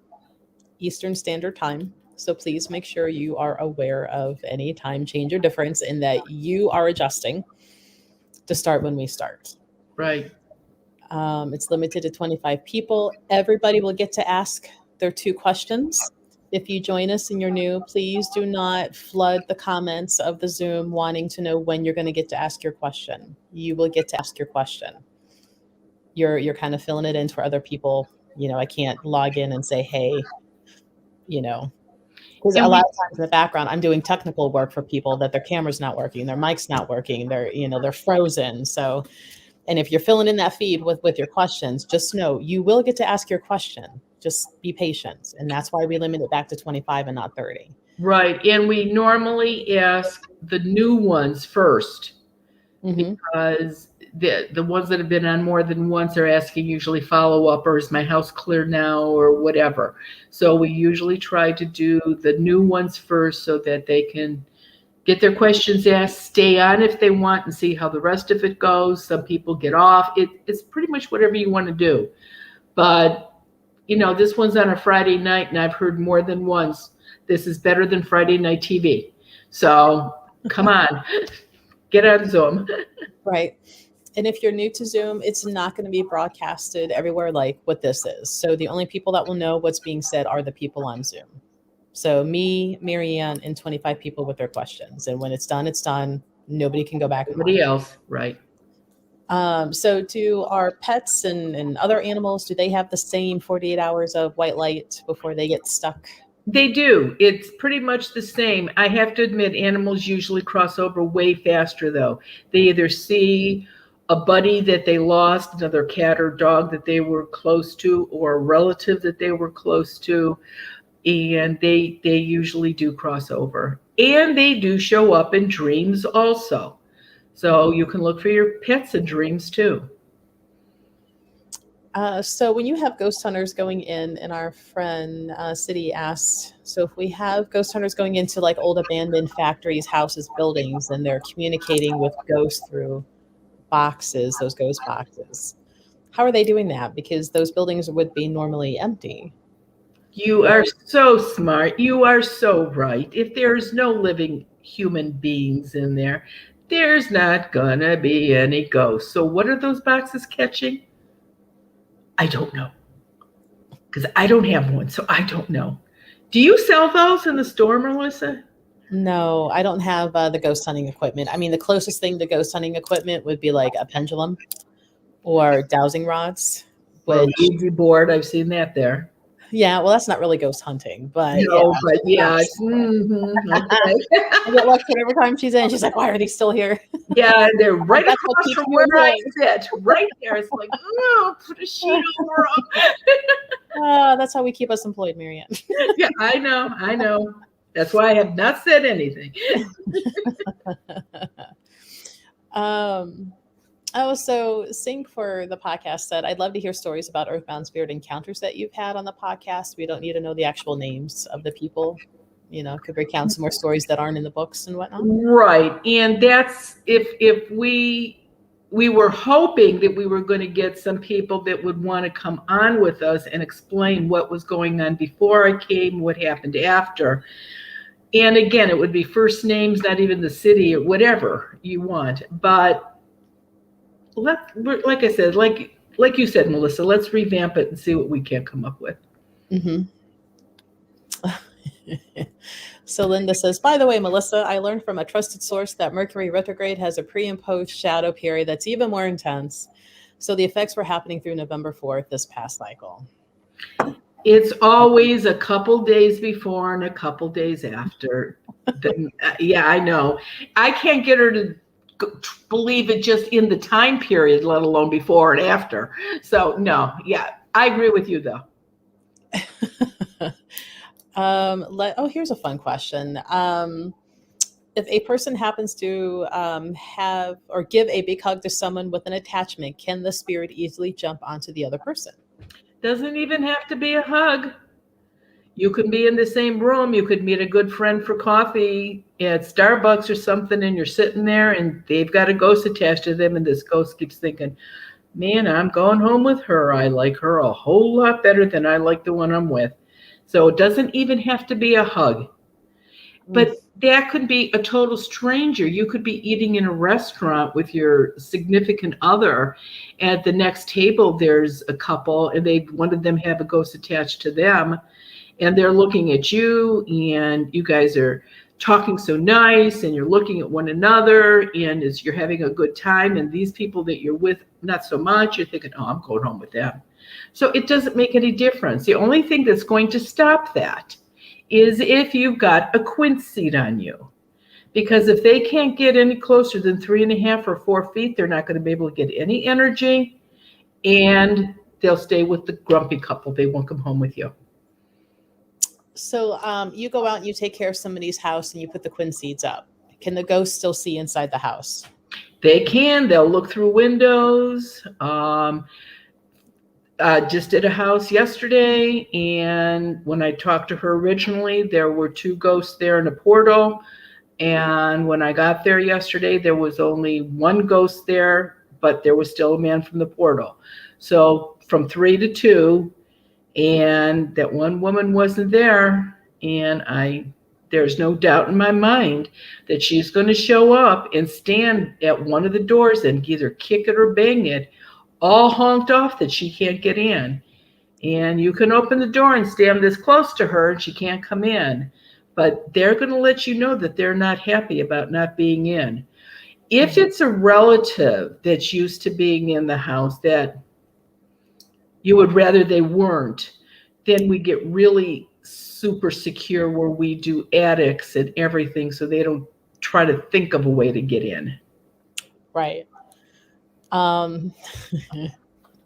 S2: Eastern Standard Time. So please make sure you are aware of any time change or difference in that you are adjusting to start when we start.
S1: Right.
S2: It's limited to 25 people. Everybody will get to ask their 2 questions. If you join us and you're new, please do not flood the comments of the Zoom wanting to know when you're going to get to ask your question. You will get to ask your question. You're kind of filling it in for other people. You know, I can't log in and say, hey, you know, because a lot of times in the background, I'm doing technical work for people that their camera's not working, their mic's not working, they're frozen. So, and if you're filling in that feed with your questions, just know you will get to ask your question. Just be patient. And that's why we limit it back to 25 and not 30.
S1: Right. And we normally ask the new ones first, because the ones that have been on more than once are asking usually follow up, or is my house clear now, or whatever. So we usually try to do the new ones first so that they can get their questions asked, stay on if they want, and see how the rest of it goes. Some people get off. It's pretty much whatever you want to do. But, you know, this one's on a Friday night, and I've heard more than once, this is better than Friday night TV. So come on, get on Zoom.
S2: Right. And if you're new to Zoom, it's not going to be broadcasted everywhere like what this is. So the only people that will know what's being said are the people on Zoom. So me, Marianne, and 25 people with their questions. And when it's done, it's done. Nobody can go back.
S1: Nobody else, right.
S2: So do our pets and other animals, do they have the same 48 hours of white light before they get stuck?
S1: They do. It's pretty much the same. I have to admit, animals usually cross over way faster, though. They either see a buddy that they lost, another cat or dog that they were close to, or a relative that they were close to. And they usually do cross over, and they do show up in dreams also. So you can look for your pets in dreams too.
S2: So when you have ghost hunters going in, and our friend City asked, so if we have ghost hunters going into like old abandoned factories, houses, buildings, and they're communicating with ghosts through boxes, those ghost boxes, how are they doing that? Because those buildings would be normally empty.
S1: You are so smart. You are so right. If there's no living human beings in there, there's not gonna be any ghosts. So what are those boxes catching? I don't know, because I don't have one, so I don't know. Do you sell those in the store, Melisa?
S2: No, I don't have the ghost hunting equipment. I mean, the closest thing to ghost hunting equipment would be like a pendulum or dowsing rods.
S1: Well, Ouija board, I've seen that there.
S2: Yeah, well, that's not really ghost hunting, but
S1: no, yeah. But yeah, okay.
S2: I get lectured every time she's in. She's like, "Why are they still here?"
S1: Yeah, they're right across from where I sit, right there. It's like, oh, put a sheet over them.
S2: That's how we keep us employed, Marianne.
S1: Yeah, I know. That's why I have not said anything.
S2: So Sync for the podcast said, I'd love to hear stories about Earthbound Spirit encounters that you've had on the podcast. We don't need to know the actual names of the people. You know, could recount some more stories that aren't in the books and whatnot.
S1: Right. And that's if we were hoping that we were going to get some people that would want to come on with us and explain what was going on before I came, what happened after. And again, it would be first names, not even the city or whatever you want. But like I said, like you said, Melissa, let's revamp it and see what we can come up with.
S2: Mm-hmm. So Linda says, by the way, Melissa, I learned from a trusted source that Mercury retrograde has a pre and post shadow period that's even more intense. So the effects were happening through November 4th this past cycle.
S1: It's always a couple days before and a couple days after. Yeah, I know. I can't get her to believe it just in the time period, let alone before and after. So no, yeah, I agree with you though.
S2: Here's a fun question. If a person happens to have or give a big hug to someone with an attachment, can the spirit easily jump onto the other person?
S1: Doesn't even have to be a hug. You could be in the same room. You could meet a good friend for coffee at Starbucks or something, and you're sitting there and they've got a ghost attached to them, and this ghost keeps thinking, man, I'm going home with her. I like her a whole lot better than I like the one I'm with. So it doesn't even have to be a hug. But that could be a total stranger. You could be eating in a restaurant with your significant other. At the next table, there's a couple, and one of them have a ghost attached to them, and they're looking at you, and you guys are talking so nice, and you're looking at one another, and you're having a good time. And these people that you're with, not so much. You're thinking, oh, I'm going home with them. So it doesn't make any difference. The only thing that's going to stop that is if you've got a quince seed on you. Because if they can't get any closer than 3.5 or 4 feet, they're not going to be able to get any energy, and they'll stay with the grumpy couple. They won't come home with you.
S2: So you go out and you take care of somebody's house and you put the quince seeds up. Can the ghost still see inside the house?
S1: They can. They'll look through windows. Just did a house yesterday, and when I talked to her originally, there were 2 ghosts there in a portal. And when I got there yesterday, there was only 1 ghost there, but there was still a man from the portal. So from 3 to 2, and that one woman wasn't there. And there's no doubt in my mind that she's going to show up and stand at one of the doors and either kick it or bang it, all honked off that she can't get in. And you can open the door and stand this close to her and she can't come in. But they're going to let you know that they're not happy about not being in. If it's a relative that's used to being in the house that you would rather they weren't, then we get really super secure where we do attics and everything so they don't try to think of a way to get in.
S2: Right.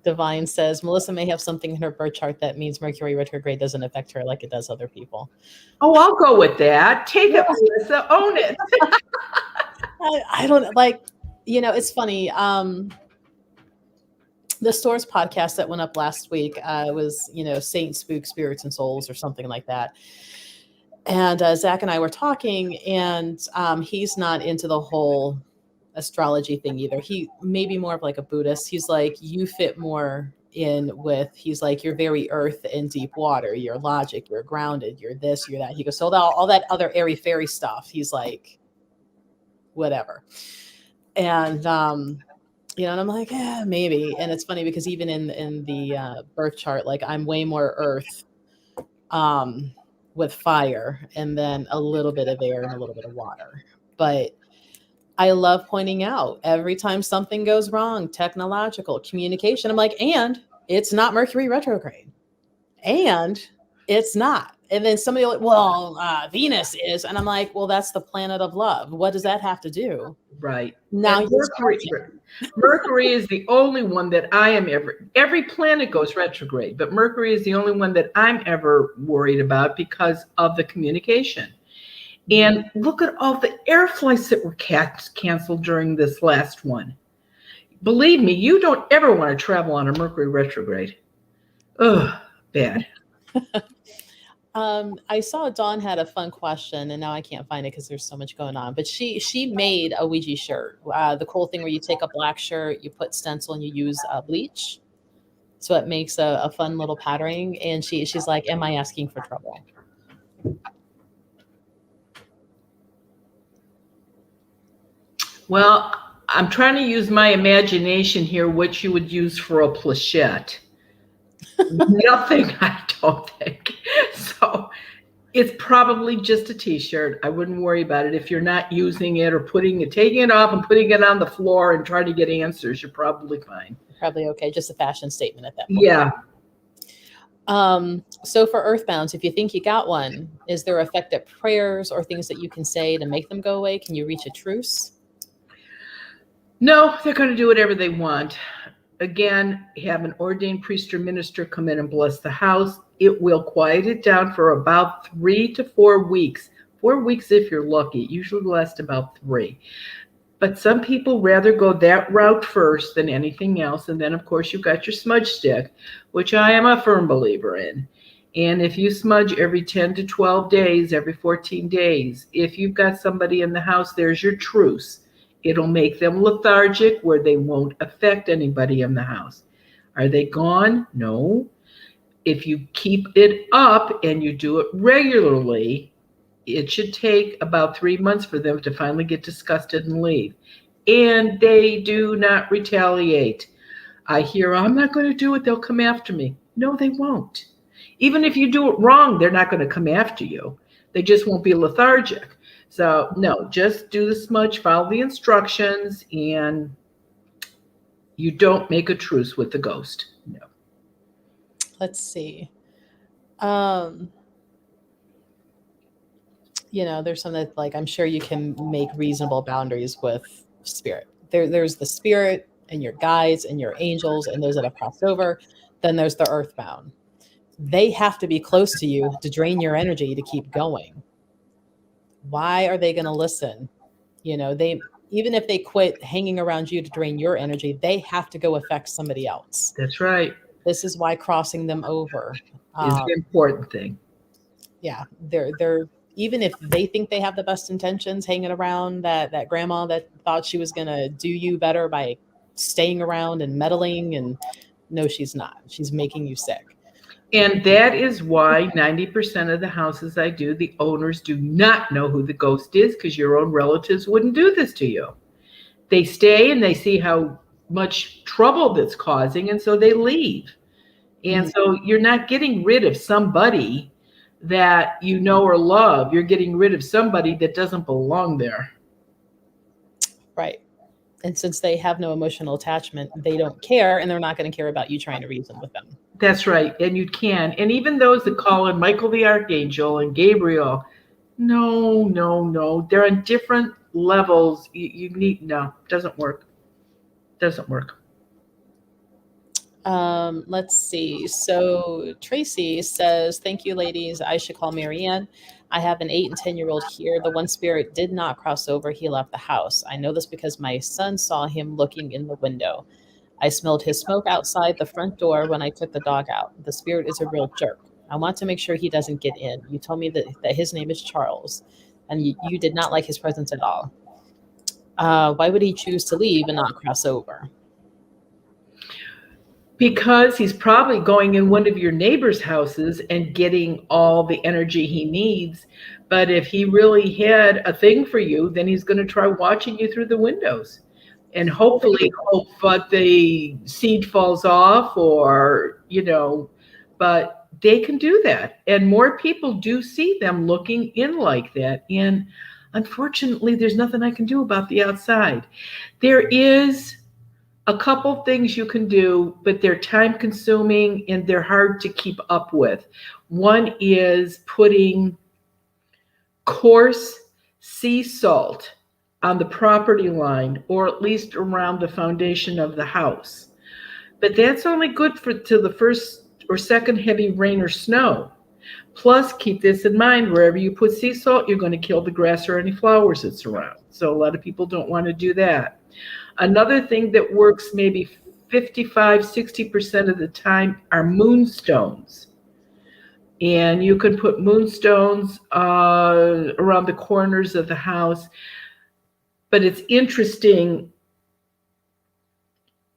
S2: Divine says Melissa may have something in her birth chart that means Mercury retrograde doesn't affect her like it does other people.
S1: Oh, I'll go with that. Take it, Melissa. Own it.
S2: I don't like, it's funny. The Stores podcast that went up last week was, Saint Spook Spirits and Souls or something like that. And Zach and I were talking, and he's not into the whole astrology thing either. He may be more of like a Buddhist. He's like, you fit more in with, he's like, you're very earth and deep water. You're logic, you're grounded, you're this, you're that. He goes, so all that other airy fairy stuff, he's like, whatever. And, and I'm like, yeah, maybe. And it's funny because even in the birth chart, like I'm way more earth with fire and then a little bit of air and a little bit of water. But I love pointing out every time something goes wrong, technological, communication, I'm like, and it's not Mercury retrograde. And it's not. And then somebody will, well, Venus is. And I'm like, well, that's the planet of love. What does that have to do?
S1: Right.
S2: Now
S1: Mercury is the only one that I am every planet goes retrograde, but Mercury is the only one that I'm ever worried about because of the communication. And look at all the air flights that were canceled during this last one. Believe me, you don't ever want to travel on a Mercury retrograde. Ugh, bad.
S2: I saw Dawn had a fun question, and now I can't find it because there's so much going on. But she made a Ouija shirt. The cool thing where you take a black shirt, you put stencil, and you use bleach, so it makes a fun little patterning. And she's like, "Am I asking for trouble?"
S1: Well, I'm trying to use my imagination here, what you would use for a planchette. Nothing, I don't think. So it's probably just a t-shirt. I wouldn't worry about it. If you're not using it or taking it off and putting it on the floor and trying to get answers, you're probably fine.
S2: Probably okay. Just a fashion statement at that point.
S1: Yeah.
S2: So for earthbounds, if you think you got one, is there effective prayers or things that you can say to make them go away? Can you reach a truce?
S1: No, they're going to do whatever they want. Again, have an ordained priest or minister come in and bless the house. It will quiet it down for about 3 to 4 weeks. 4 weeks if you're lucky. It usually lasts about 3. But some people rather go that route first than anything else. And then, of course, you've got your smudge stick, which I am a firm believer in. And if you smudge every 10 to 12 days, every 14 days, if you've got somebody in the house, there's your truce. It'll make them lethargic where they won't affect anybody in the house. Are they gone? No. If you keep it up and you do it regularly, it should take about 3 months for them to finally get disgusted and leave. And they do not retaliate. I hear, I'm not going to do it. They'll come after me. No, they won't. Even if you do it wrong, they're not going to come after you. They just won't be lethargic. So no, just do the smudge, follow the instructions, and you don't make a truce with the ghost. No.
S2: Let's see. There's some that, like, I'm sure you can make reasonable boundaries with spirit. There's the spirit and your guides and your angels and those that have crossed over. Then there's the earthbound. They have to be close to you to drain your energy to keep going. Why are they going to listen? Even if they quit hanging around you to drain your energy, they have to go affect somebody else.
S1: That's right.
S2: This is why crossing them over
S1: is the important thing.
S2: Yeah, they're even if they think they have the best intentions, hanging around that grandma that thought she was going to do you better by staying around and meddling, and no, she's not. She's making you sick.
S1: And that is why 90% of the houses I do, the owners do not know who the ghost is, because your own relatives wouldn't do this to you. They stay and they see how much trouble that's causing, and so they leave. And so you're not getting rid of somebody that you know or love. You're getting rid of somebody that doesn't belong there.
S2: Right. And since they have no emotional attachment, they don't care, and they're not going to care about you trying to reason with them.
S1: That's right. And you can. And even those that call in Michael the Archangel and Gabriel, no. They're on different levels. No, doesn't work. Doesn't work.
S2: Let's see. So Tracy says, thank you, ladies. I should call Marianne. I have an 8 and 10-year-old here. The one spirit did not cross over. He left the house. I know this because my son saw him looking in the window. I smelled his smoke outside the front door when I took the dog out. The spirit is a real jerk. I want to make sure he doesn't get in. You told me that his name is Charles, and you did not like his presence at all. Why would he choose to leave and not cross over?
S1: Because he's probably going in one of your neighbor's houses and getting all the energy he needs. But if he really had a thing for you, then he's going to try watching you through the windows and hopefully hope that the seed falls off but they can do that. And more people do see them looking in like that. And unfortunately, there's nothing I can do about the outside. There is a couple things you can do, but they're time consuming and they're hard to keep up with. One is putting coarse sea salt on the property line, or at least around the foundation of the house. But that's only good till the first or second heavy rain or snow. Plus, keep this in mind, wherever you put sea salt, you're going to kill the grass or any flowers that's around. So a lot of people don't want to do that. Another thing that works maybe 55-60% of the time are moonstones. And you can put moonstones around the corners of the house. But it's interesting.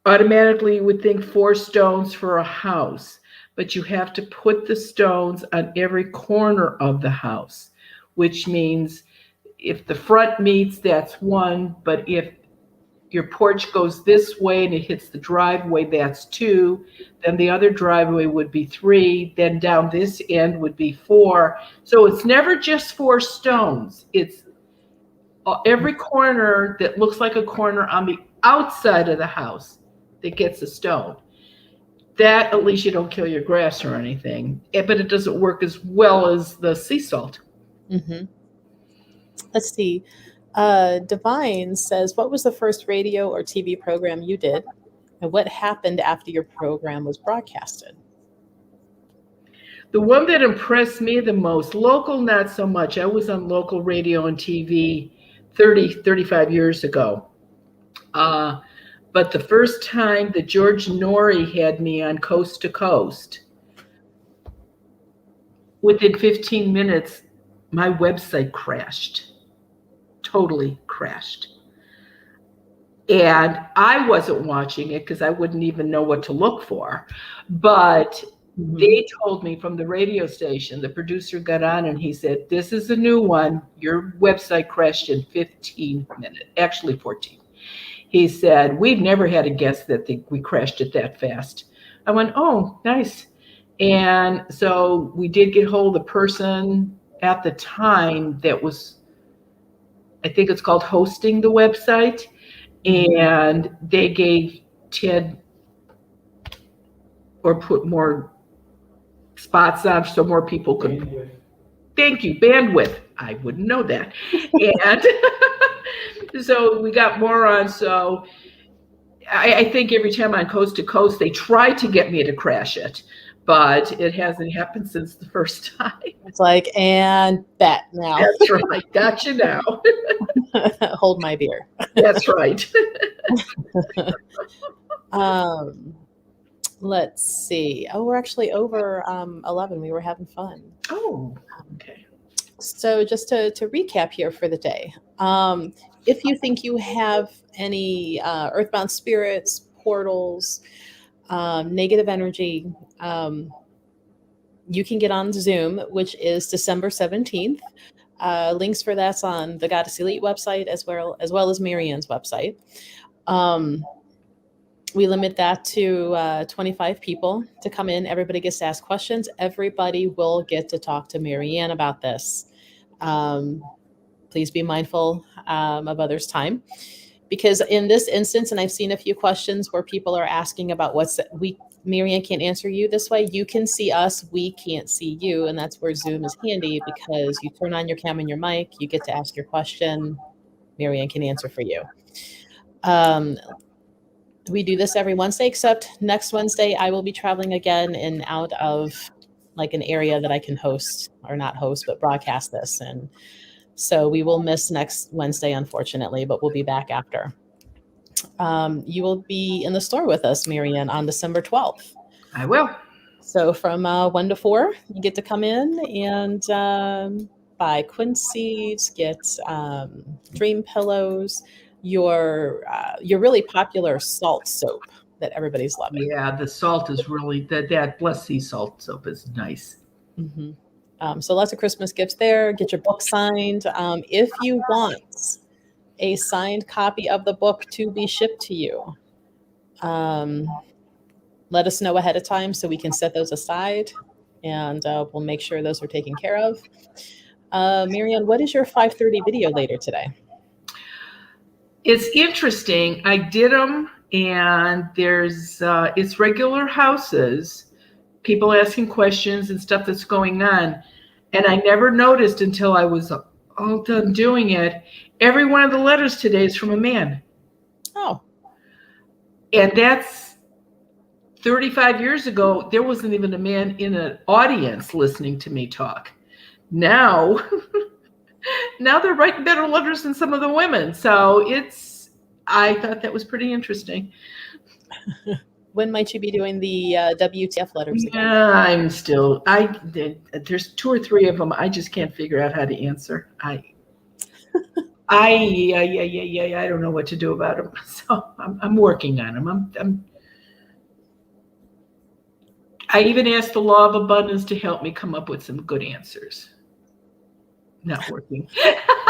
S1: Automatically, you would think 4 stones for a house. But you have to put the stones on every corner of the house, which means if the front meets, that's 1. But if your porch goes this way and it hits the driveway, that's 2. Then the other driveway would be 3. Then down this end would be 4. So it's never just 4 stones. It's every corner that looks like a corner on the outside of the house that gets a stone. That, at least you don't kill your grass or anything. But it doesn't work as well as the sea salt.
S2: Mm-hmm. Let's see. Divine says, what was the first radio or TV program you did? And what happened after your program was broadcasted?
S1: The one that impressed me the most, local, not so much. I was on local radio and TV 35 years ago. But the first time that George Norrie had me on Coast to Coast, within 15 minutes, my website crashed, totally crashed. And I wasn't watching it because I wouldn't even know what to look for. But they told me from the radio station, the producer got on and he said, this is a new one. Your website crashed in 15 minutes, actually 14. He said, we've never had a guest that we crashed it that fast. I went, oh, nice. And so we did get hold of the person at the time that was, I think it's called hosting the website. And they gave Ted or put more spots on so more people could. Bandwidth. Thank you, bandwidth. I wouldn't know that. And so we got more on. So I think every time on Coast to Coast, they tried to get me to crash it, but it hasn't happened since the first time.
S2: It's like, and bet now.
S1: That's right. Gotcha now.
S2: Hold my beer.
S1: That's right.
S2: Let's see. Oh, we're actually over 11. We were having fun.
S1: Oh, okay.
S2: So just to recap here for the day, if you think you have any earthbound spirits, portals, negative energy, you can get on Zoom, which is December 17th. Links for that's on the Goddess Elite website as well as Marianne's website. We limit that to 25 people to come in. Everybody gets to ask questions. Everybody will get to talk to Marianne about this. Please be mindful of others' time, because in this instance, and I've seen a few questions where people are asking about Marianne can't answer you this way. You can see us, we can't see you, and that's where Zoom is handy, because you turn on your camera and your mic, you get to ask your question, Marianne can answer for you. We do this every Wednesday, except next Wednesday I will be traveling again and out of like an area that I can host, or not host, but broadcast this. And so we will miss next Wednesday, unfortunately, but we'll be back after. You will be in the store with us, Marianne, on December 12th.
S1: I will.
S2: So from 1 to 4, you get to come in and buy quinces, get dream pillows, your really popular salt soap that everybody's loving.
S1: Yeah, the salt is really, that Blessed Sea salt soap is nice.
S2: Mm-hmm. So lots of Christmas gifts there. Get your book signed. If you want a signed copy of the book to be shipped to you, let us know ahead of time so we can set those aside, and we'll make sure those are taken care of. Marianne, what is your 5:30 video later today?
S1: It's interesting. I did them, and there's it's regular houses, people asking questions and stuff that's going on. And I never noticed until I was all done doing it. Every one of the letters today is from a man.
S2: Oh.
S1: And that's 35 years ago. There wasn't even a man in an audience listening to me talk. Now, now they're writing better letters than some of the women. So I thought that was pretty interesting.
S2: When might you be doing the WTF letters again?
S1: Yeah, there's 2 or 3 of them. I just can't figure out how to answer. I don't know what to do about them. So I'm working on them. I even asked the law of abundance to help me come up with some good answers. Not working.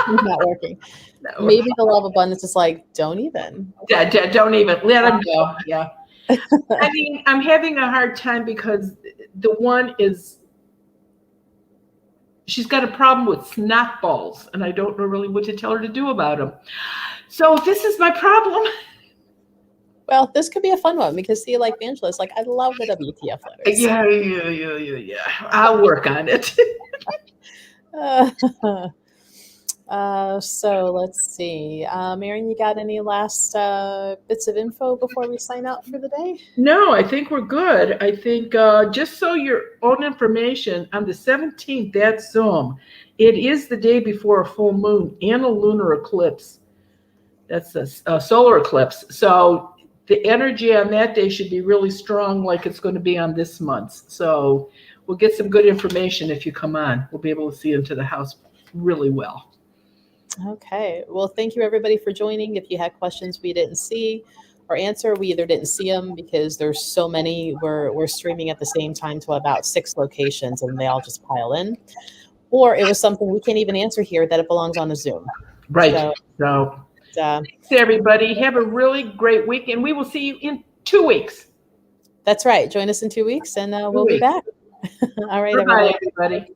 S2: Not working.
S1: No.
S2: Maybe the love abundance is like, don't even.
S1: Don't even let them go. Yeah. I mean, I'm having a hard time because the one is, she's got a problem with snot balls, and I don't know really what to tell her to do about them. So this is my problem.
S2: Well, this could be a fun one because see, like Angela's like, I love the WTF letters.
S1: Yeah. I'll work on it.
S2: So let's see. Marion, you got any last bits of info before we sign out for the day?
S1: No, I think we're good. I think just so your own information, on the 17th, that's Zoom. It is the day before a full moon and a lunar eclipse. That's a solar eclipse. So the energy on that day should be really strong, like it's going to be on this month. So we'll get some good information if you come on. We'll be able to see into the house really well.
S2: Okay. Well, thank you everybody for joining. If you had questions we didn't see or answer, we either didn't see them because there's so many. We're streaming at the same time to about 6 locations and they all just pile in. Or it was something we can't even answer here that it belongs on a Zoom.
S1: Right. So thanks everybody. Have a really great week, and we will see you in 2 weeks.
S2: That's right. Join us in 2 weeks and we'll be back. All right,
S1: Bye, everybody.